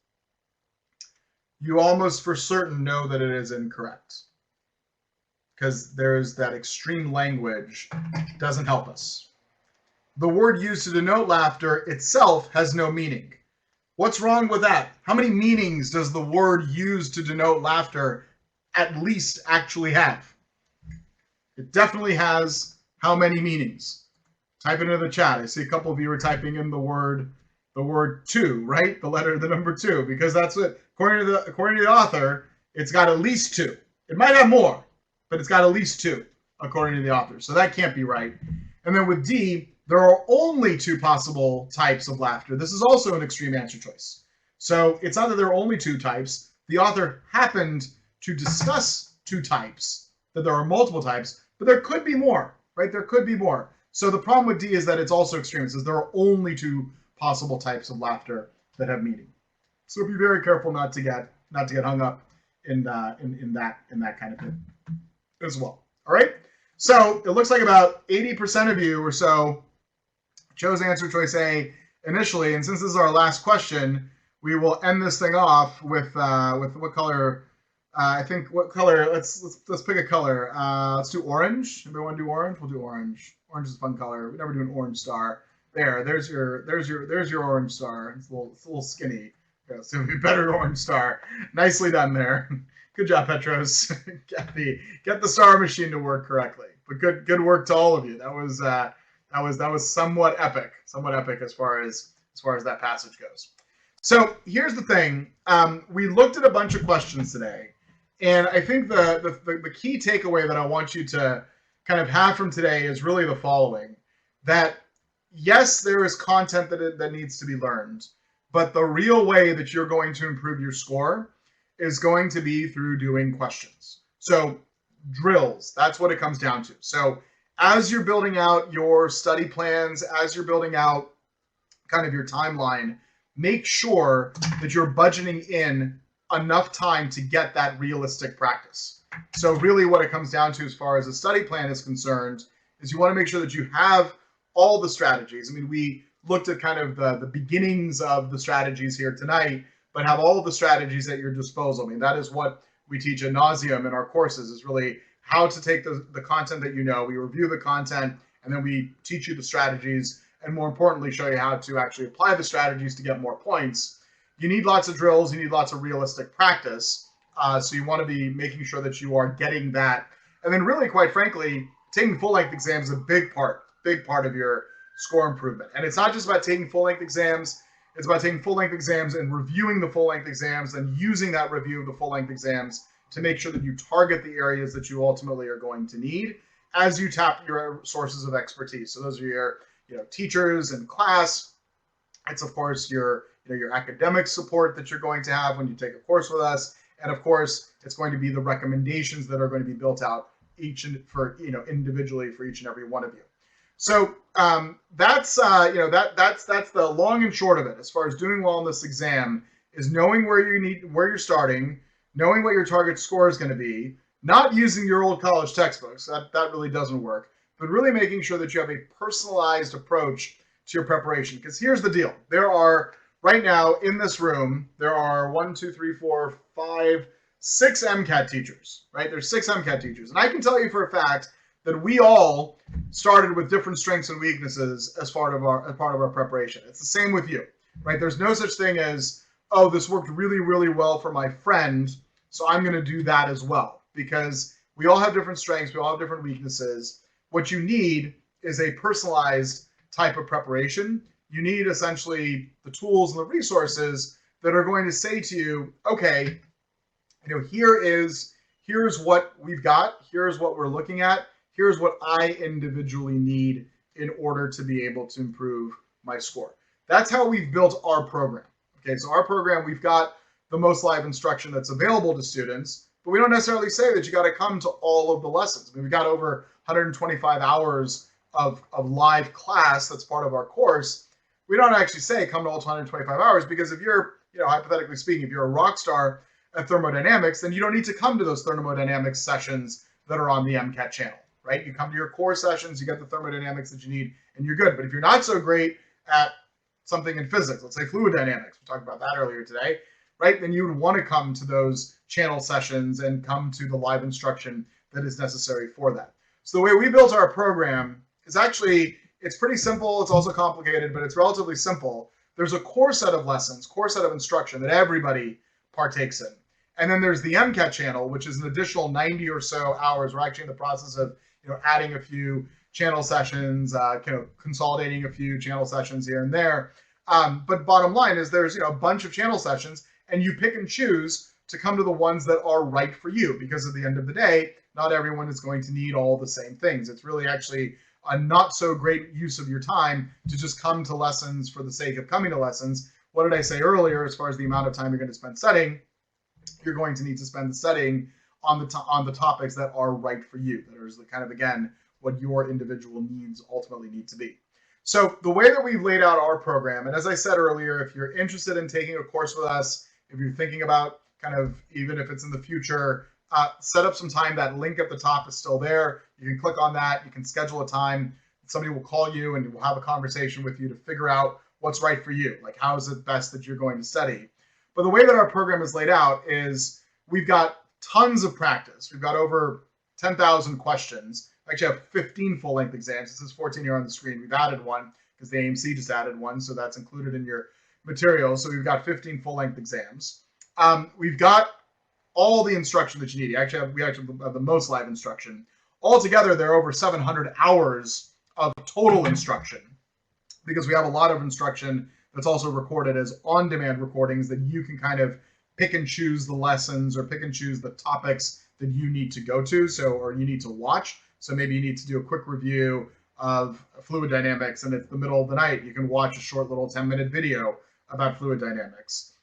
you almost for certain know that it is incorrect. Because there's that extreme language doesn't help us. The word used to denote laughter itself has no meaning. What's wrong with that? How many meanings does the word used to denote laughter at least actually have? It definitely has how many meanings? Type it into the chat. I see a couple of you are typing in the word 2, right? The number 2, because that's what, according to the author, it's got at least 2. It might have more, but it's got at least 2, according to the author. So that can't be right. And then with D, there are only 2 possible types of laughter. This is also an extreme answer choice. So it's not that there are only 2 types. The author happened to discuss 2 types, that there are multiple types, but there could be more, right? There could be more. So the problem with D is that it's also extreme. It says there are only 2 possible types of laughter that have meaning. So be very careful not to get hung up in that kind of thing as well. All right. So it looks like about 80% of you or so chose answer choice A initially, and since this is our last question, we will end this thing off with what color? I think what color? Let's pick a color. Let's do orange. Everyone want to do orange? We'll do orange. Orange is a fun color. We never do an orange star. There's your orange star. It's a little skinny. Yeah, so it'd be better orange star. Nicely done there. Good job, Petros. Get the star machine to work correctly. But good work to all of you. That was somewhat epic. Somewhat epic as far as that passage goes. So here's the thing. We looked at a bunch of questions today, and I think the key takeaway that I want you to kind of have from today is really the following: that yes, there is content that needs to be learned, but the real way that you're going to improve your score is going to be through doing questions. So drills, that's what it comes down to. So as you're building out your study plans, as you're building out kind of your timeline, make sure that you're budgeting in enough time to get that realistic practice. So really what it comes down to as far as a study plan is concerned is you want to make sure that you have all the strategies. I mean, we looked at kind of the beginnings of the strategies here tonight, but have all of the strategies at your disposal. I mean, that is what we teach ad nauseum in our courses, is really how to take the content that you know. We review the content, and then we teach you the strategies and more importantly, show you how to actually apply the strategies to get more points, you need lots of drills, you need lots of realistic practice. So you want to be making sure that you are getting that. And then really, quite frankly, taking full-length exams is a big part of your score improvement. And it's not just about taking full-length exams. It's about taking full-length exams and reviewing the full-length exams and using that review of the full-length exams to make sure that you target the areas that you ultimately are going to need as you tap your sources of expertise. So those are your teachers in class. It's, of course, your academic support that you're going to have when you take a course with us. And of course, it's going to be the recommendations that are going to be built out individually for each and every one of you. So that's the long and short of it as far as doing well in this exam is knowing where you're starting, knowing what your target score is going to be, not using your old college textbooks. That really doesn't work, but really making sure that you have a personalized approach to your preparation. Because here's the deal. There are, right now in this room, there are 6 MCAT teachers, right? There's 6 MCAT teachers. And I can tell you for a fact that we all started with different strengths and weaknesses as part of our preparation. It's the same with you, right? There's no such thing as, oh, this worked really, really well for my friend, so I'm going to do that as well. Because we all have different strengths, we all have different weaknesses. What you need is a personalized type of preparation. You need essentially the tools and the resources that are going to say to you, okay, here's what we've got, here's what we're looking at, here's what I individually need in order to be able to improve my score. That's how we've built our program. Okay, so our program, we've got the most live instruction that's available to students, but we don't necessarily say that you got to come to all of the lessons. I mean, we've got over 125 hours of live class that's part of our course. We don't actually say come to all 125 hours because if you're, hypothetically speaking, if you're a rock star at thermodynamics, then you don't need to come to those thermodynamics sessions that are on the MCAT channel, right? You come to your core sessions, you get the thermodynamics that you need, and you're good. But if you're not so great at something in physics, let's say fluid dynamics, we talked about that earlier today, right? Then you would want to come to those channel sessions and come to the live instruction that is necessary for that. So the way we built our program is actually, it's pretty simple. It's also complicated, but it's relatively simple. There's a core set of lessons, core set of instruction that everybody partakes in. And then there's the MCAT channel, which is an additional 90 or so hours. We're actually in the process of adding a few channel sessions, consolidating a few channel sessions here and there. But bottom line is there's a bunch of channel sessions, and you pick and choose to come to the ones that are right for you, because at the end of the day, not everyone is going to need all the same things. It's really actually a not so great use of your time to just come to lessons for the sake of coming to lessons. What did I say earlier as far as the amount of time you're going to spend studying? You're going to need to spend the studying on the topics that are right for you. That is kind of, again, what your individual needs ultimately need to be. So the way that we've laid out our program, and as I said earlier, if you're interested in taking a course with us, if you're thinking about kind of, even if it's in the future, set up some time. That link at the top is still there. You can click on that. You can schedule a time. Somebody will call you and we'll have a conversation with you to figure out what's right for you. Like, how is it best that you're going to study? But the way that our program is laid out is we've got tons of practice. We've got over 10,000 questions. I actually have 15 full-length exams. This is 14 here on the screen. We've added one because the AMC just added one, so that's included in your materials. So we've got 15 full-length exams. We've got all the instruction that you need. We actually have the most live instruction. Altogether, there are over 700 hours of total instruction because we have a lot of instruction that's also recorded as on-demand recordings that you can kind of pick and choose the lessons or pick and choose the topics that you need to go to, or you need to watch. So maybe you need to do a quick review of fluid dynamics and it's the middle of the night. You can watch a short little 10-minute video about fluid dynamics.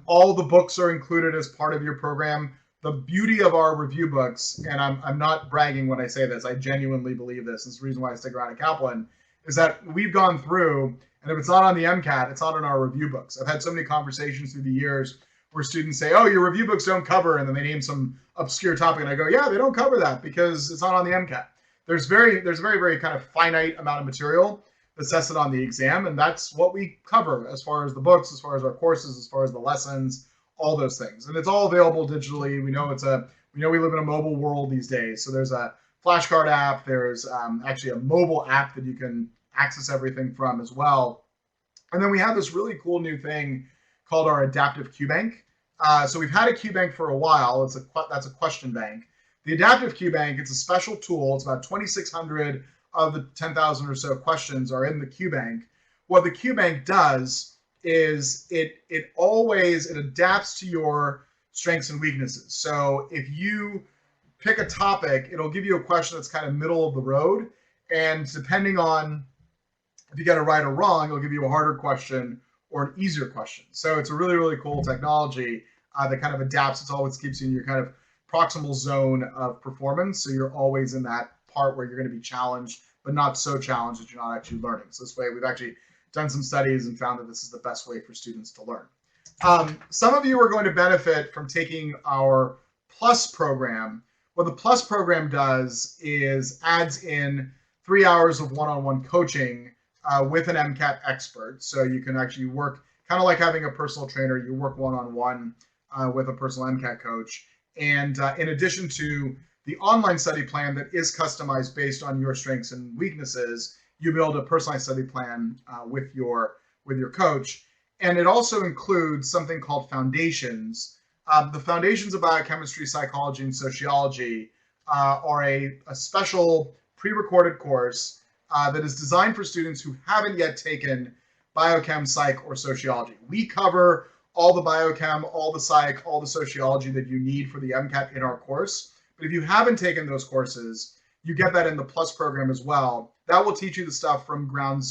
All the books are included as part of your program. The beauty of our review books, and I'm not bragging when I say this, I genuinely believe this, is the reason why I stick around at Kaplan, is that we've gone through, and if it's not on the MCAT, it's not in our review books. I've had so many conversations through the years where students say, oh, your review books don't cover, and then they name some obscure topic, and I go, yeah, they don't cover that because it's not on the MCAT. There's a very, very kind of finite amount of material that's tested on the exam, and that's what we cover as far as the books, as far as our courses, as far as the lessons, all those things. And it's all available digitally. We know we live in a mobile world these days. So there's a flashcard app. There's actually a mobile app that you can access everything from as well. And then we have this really cool new thing called our adaptive QBank. So we've had a QBank for a while. That's a question bank. The adaptive QBank, it's a special tool. It's about 2,600 of the 10,000 or so questions are in the QBank. What the QBank does is it adapts to your strengths and weaknesses. So if you pick a topic, it'll give you a question that's kind of middle of the road. And depending on if you get it right or wrong, it'll give you a harder question or an easier question. So it's a really, really cool technology that kind of adapts. It always keeps you in your kind of proximal zone of performance. So you're always in that part where you're going to be challenged, but not so challenged that you're not actually learning. So this way, we've actually done some studies and found that this is the best way for students to learn. Some of you are going to benefit from taking our Plus program. What the Plus program does is adds in 3 hours of one-on-one coaching with an MCAT expert. So you can actually work kind of like having a personal trainer. You work one-on-one with a personal MCAT coach. And in addition to the online study plan that is customized based on your strengths and weaknesses, you build a personalized study plan with your coach. And it also includes something called Foundations. The Foundations of Biochemistry, Psychology, and Sociology are a special pre-recorded course that is designed for students who haven't yet taken biochem, psych, or sociology. We cover all the biochem, all the psych, all the sociology that you need for the MCAT in our course. But if you haven't taken those courses, you get that in the Plus program as well. That will teach you the stuff from ground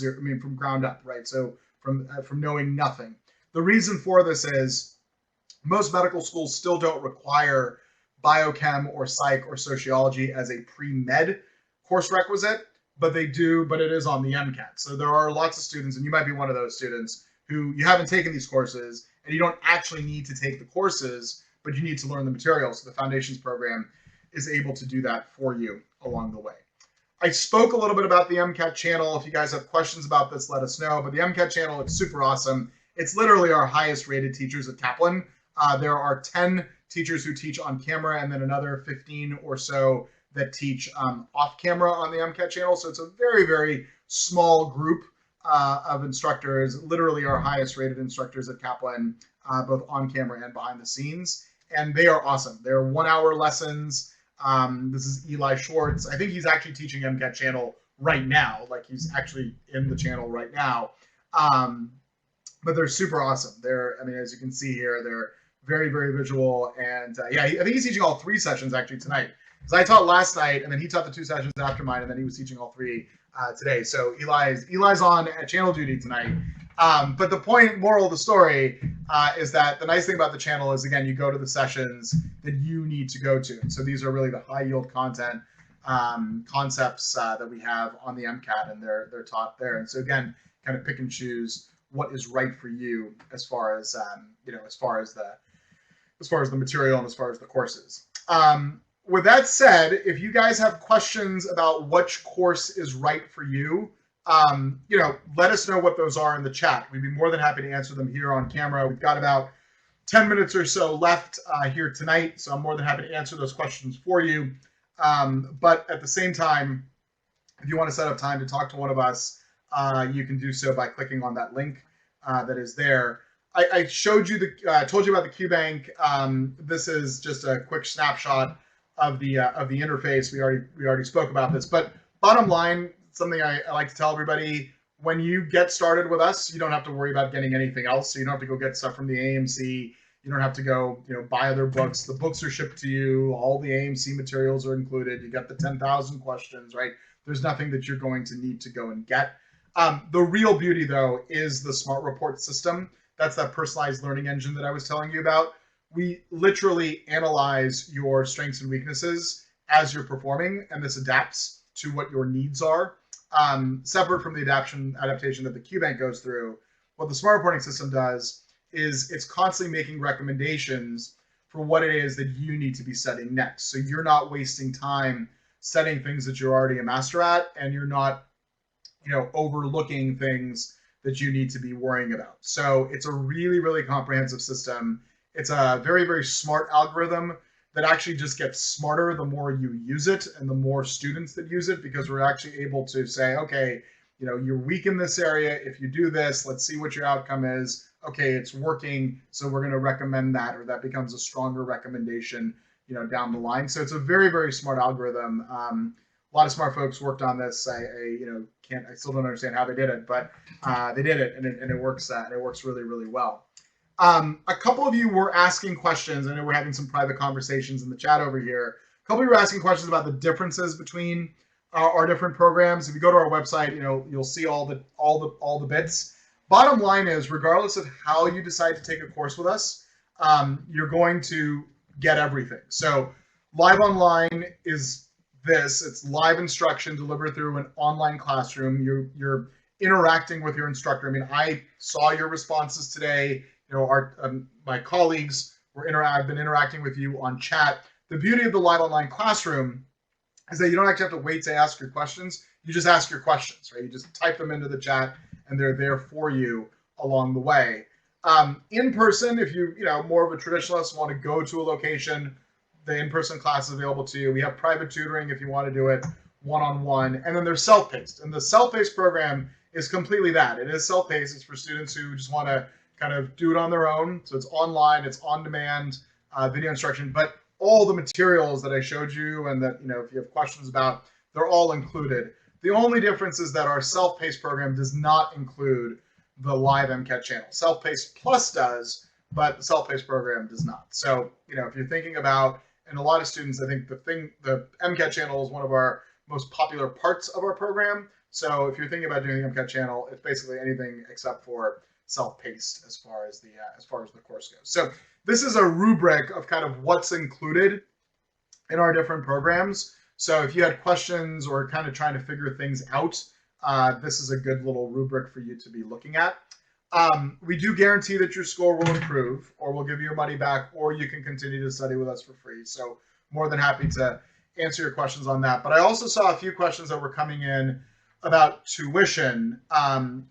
up, right? So from knowing nothing. The reason for this is most medical schools still don't require biochem or psych or sociology as a pre-med course requisite, but they do, but it is on the MCAT. So there are lots of students, and you might be one of those students, who you haven't taken these courses, and you don't actually need to take the courses, but you need to learn the materials. So the Foundations program is able to do that for you along the way. I spoke a little bit about the MCAT channel. If you guys have questions about this, let us know. But the MCAT channel, it's super awesome. It's literally our highest rated teachers at Kaplan. There are 10 teachers who teach on camera, and then another 15 or so that teach off camera on the MCAT channel. So it's a very, very small group of instructors, literally our highest rated instructors at Kaplan, both on camera and behind the scenes. And they are awesome. They're 1 hour lessons. This is Eli Schwartz. I think he's actually teaching MCAT channel right now. Like he's actually in the channel right now. But they're super awesome. As you can see here, they're very, very visual. And I think he's teaching all 3 sessions actually tonight. Because I taught last night, and then he taught the 2 sessions after mine, and then he was teaching all 3 today. So Eli's on channel duty tonight. But the moral of the story is that the nice thing about the channel is, again, you go to the sessions that you need to go to. And so these are really the high yield content concepts that we have on the MCAT, and they're taught there. And so again, kind of pick and choose what is right for you as far as the material and as far as the courses. With that said, if you guys have questions about which course is right for you, let us know what those are in the chat. We'd be more than happy to answer them here on camera. We've got about 10 minutes or so left here tonight, so I'm more than happy to answer those questions for you. But at the same time, if you want to set up time to talk to one of us, you can do so by clicking on that link that is there. I told you about the QBank. This is just a quick snapshot of the interface. We already spoke about this, but bottom line, something I like to tell everybody: when you get started with us, you don't have to worry about getting anything else. So you don't have to go get stuff from the AMC. You don't have to go, buy other books. The books are shipped to you. All the AMC materials are included. You get the 10,000 questions, right? There's nothing that you're going to need to go and get. The real beauty, though, is the Smart Report system. That's that personalized learning engine that I was telling you about. We literally analyze your strengths and weaknesses as you're performing, and this adapts to what your needs are. Separate from the adaptation that the QBank goes through, what the Smart Reporting system does is it's constantly making recommendations for what it is that you need to be studying next. So you're not wasting time studying things that you're already a master at, and you're not, overlooking things that you need to be worrying about. So it's a really, really comprehensive system. It's a very, very smart algorithm that actually just gets smarter the more you use it and the more students that use it, because we're actually able to say, okay, you're weak in this area. If you do this, let's see what your outcome is. Okay, it's working, so we're going to recommend that, or that becomes a stronger recommendation, down the line. So it's a very, very smart algorithm. A lot of smart folks worked on this. I still don't understand how they did it, but they did it, and it works. And it works really, really well. A couple of you were asking questions. I know we're having some private conversations in the chat over here. A couple of you were asking questions about the differences between our different programs. If you go to our website, you'll see all the bits. Bottom line is, regardless of how you decide to take a course with us, you're going to get everything. So live online is this. It's live instruction delivered through an online classroom. You're interacting with your instructor. I mean, I saw your responses today. My colleagues I've been interacting with you on chat. The beauty of the live online classroom is that you don't actually have to wait to ask your questions. You just ask your questions, right? You just type them into the chat, and they're there for you along the way. In person, if you more of a traditionalist, want to go to a location, the in-person class is available to you. We have private tutoring if you want to do it one-on-one, and then there's self-paced. And the self-paced program is completely that. It is self-paced. It's for students who just want to kind of do it on their own. So it's online, it's on-demand video instruction, but all the materials that I showed you and that if you have questions about, they're all included. The only difference is that our self-paced program does not include the live MCAT channel. Self-paced Plus does, but the self-paced program does not. So, if you're thinking about, and a lot of students, I think the MCAT channel is one of our most popular parts of our program. So if you're thinking about doing the MCAT channel, it's basically anything except for self-paced as far as the course goes. So this is a rubric of kind of what's included in our different programs. So if you had questions or kind of trying to figure things out, this is a good little rubric for you to be looking at. We do guarantee that your score will improve, or we'll give you your money back, or you can continue to study with us for free. So more than happy to answer your questions on that. But I also saw a few questions that were coming in about tuition.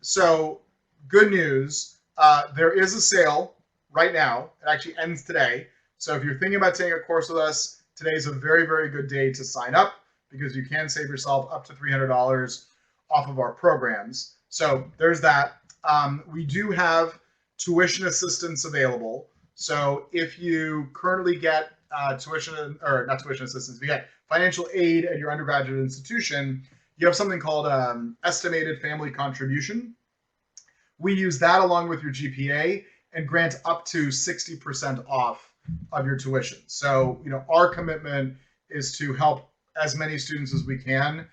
So good news, there is a sale right now. It actually ends today. So if you're thinking about taking a course with us, today's a very, very good day to sign up, because you can save yourself up to $300 off of our programs. So there's that. We do have tuition assistance available. So if you currently get not tuition assistance, if you get financial aid at your undergraduate institution, you have something called estimated family contribution. We use that along with your GPA and grant up to 60% off of your tuition. So, our commitment is to help as many students as we can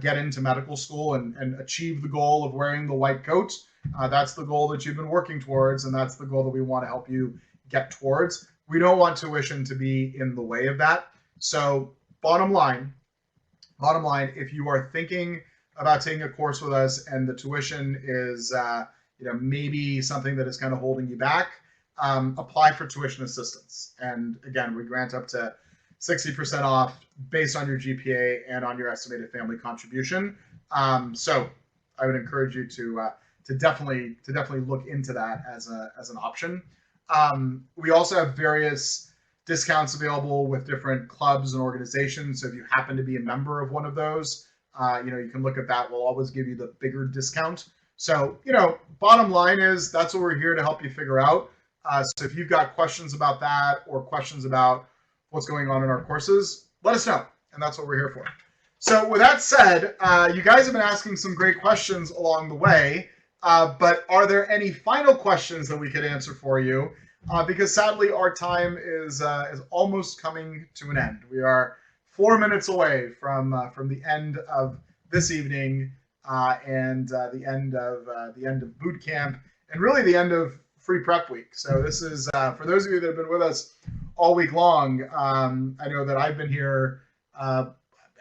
get into medical school and achieve the goal of wearing the white coat. That's the goal that you've been working towards, and that's the goal that we want to help you get towards. We don't want tuition to be in the way of that. So bottom line, if you are thinking about taking a course with us and the tuition is maybe something that is kind of holding you back, apply for tuition assistance. And again, we grant up to 60% off based on your GPA and on your estimated family contribution. So I would encourage you to definitely look into that as an option. We also have various discounts available with different clubs and organizations. So if you happen to be a member of one of those, you can look at that. We'll always give you the bigger discount. So, bottom line is that's what we're here to help you figure out. So if you've got questions about that or questions about what's going on in our courses, let us know. And that's what we're here for. So with that said, you guys have been asking some great questions along the way. But are there any final questions that we could answer for you? Because sadly, our time is almost coming to an end. We are 4 minutes away from the end of this evening and the end of boot camp, and really the end of free prep week. So this is for those of you that have been with us all week long. I know that I've been here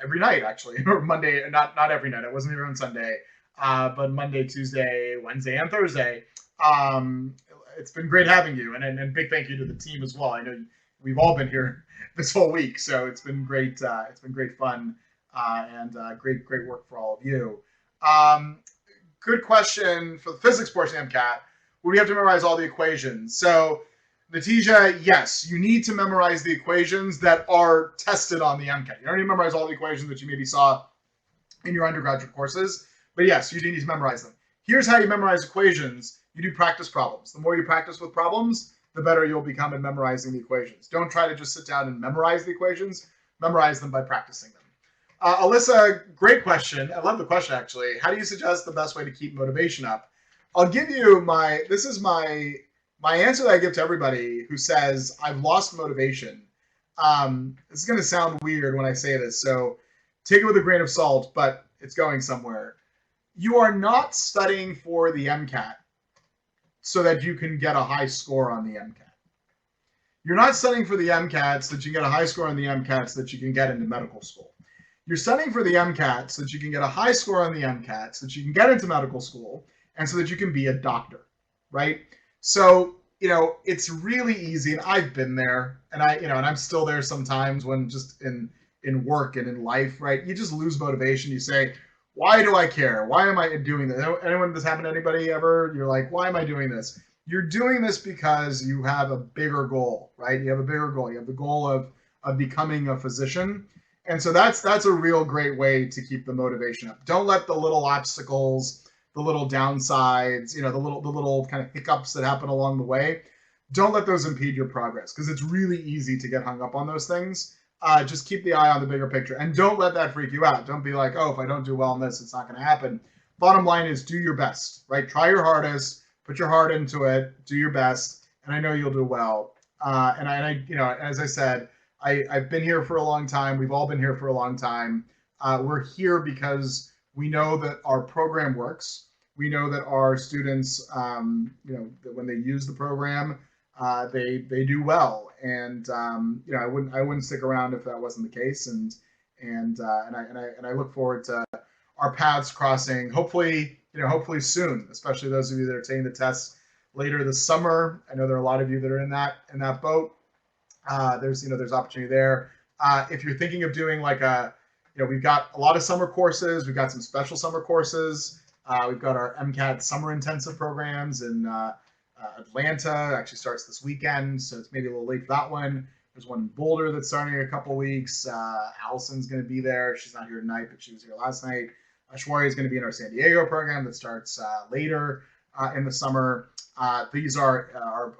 every night, actually, or Monday. Not every night. I wasn't here on Sunday. But Monday, Tuesday, Wednesday, and Thursday. It's been great having you, and big thank you to the team as well. I know we've all been here this whole week, so it's been great. It's been great fun and great work for all of you. Good question for the physics portion of MCAT. Would we have to memorize all the equations? So, Natija, yes, you need to memorize the equations that are tested on the MCAT. You don't need to memorize all the equations that you maybe saw in your undergraduate courses. But yes, you do need to memorize them. Here's how you memorize equations. You do practice problems. The more you practice with problems, the better you'll become in memorizing the equations. Don't try to just sit down and memorize the equations. Memorize them by practicing them. Alyssa, great question. I love the question, actually. How do you suggest the best way to keep motivation up? I'll give you this is my answer that I give to everybody who says, I've lost motivation. This is going to sound weird when I say this, so take it with a grain of salt, but it's going somewhere. You are not studying for the MCAT so that you can get a high score on the MCAT. You're not studying for the MCAT so that you can get a high score on the MCAT so that you can get into medical school. You're studying for the MCAT so that you can get a high score on the MCAT so that you can get into medical school and so that you can be a doctor, right? So, it's really easy, and I've been there, and I'm still there sometimes when just in work and in life, right? You just lose motivation. You say, why do I care? Why am I doing this? Anyone, this happened to anybody ever? You're like, why am I doing this? You're doing this because you have a bigger goal, right? You have a bigger goal. You have the goal of becoming a physician. And so that's a real great way to keep the motivation up. Don't let the little obstacles, the little downsides, the little kind of hiccups that happen along the way, don't let those impede your progress, because it's really easy to get hung up on those things. Just keep the eye on the bigger picture, and don't let that freak you out. Don't be like, oh, if I don't do well in this, it's not going to happen. Bottom line is, do your best, right? Try your hardest, put your heart into it, do your best, and I know you'll do well. And I as I said, I've been here for a long time. We've all been here for a long time. We're here because we know that our program works. We know that our students, that when they use the program, they do well. And I wouldn't stick around if that wasn't the case. And I look forward to our paths crossing. Hopefully soon. Especially those of you that are taking the tests later this summer. I know there are a lot of you that are in that boat. There's opportunity there. If you're thinking of doing we've got a lot of summer courses. We've got some special summer courses. We've got our MCAT summer intensive programs in Atlanta. Actually starts this weekend, so it's maybe a little late for that one. There's one in Boulder that's starting in a couple weeks. Allison's going to be there. She's not here tonight, but she was here last night. Shwari is going to be in our San Diego program that starts later in the summer. These are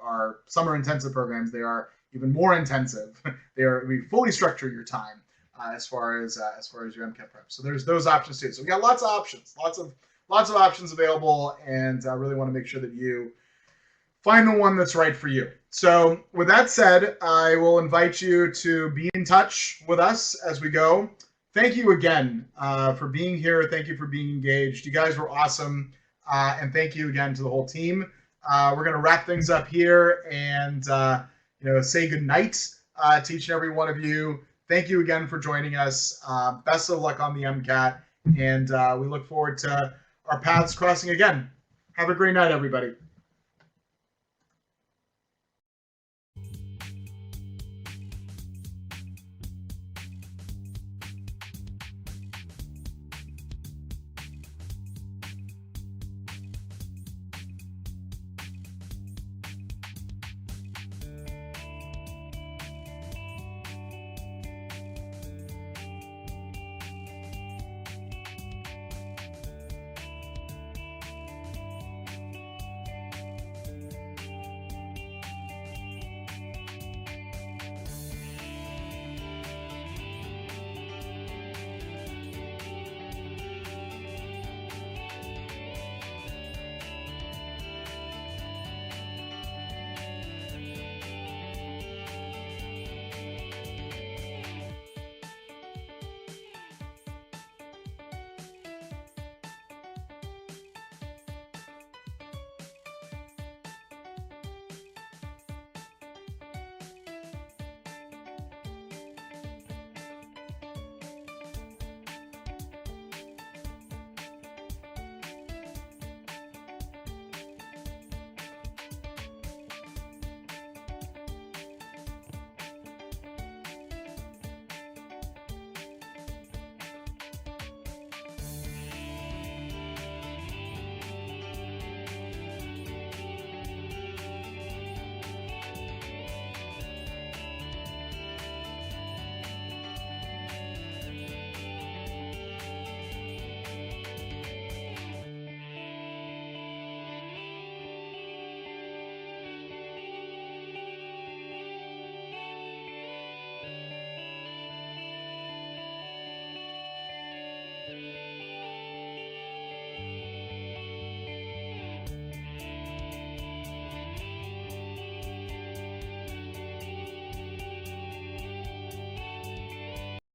our summer intensive programs. They are even more intensive. We fully structure your time as far as your MCAT prep. So there's those options too. So we got lots of options, lots of options available, and I really want to make sure that you find the one that's right for you. So with that said, I will invite you to be in touch with us as we go. Thank you again for being here. Thank you for being engaged. You guys were awesome. And thank you again to the whole team. We're going to wrap things up here and say good night to each and every one of you. Thank you again for joining us. Best of luck on the MCAT, and we look forward to our paths crossing again. Have a great night, everybody.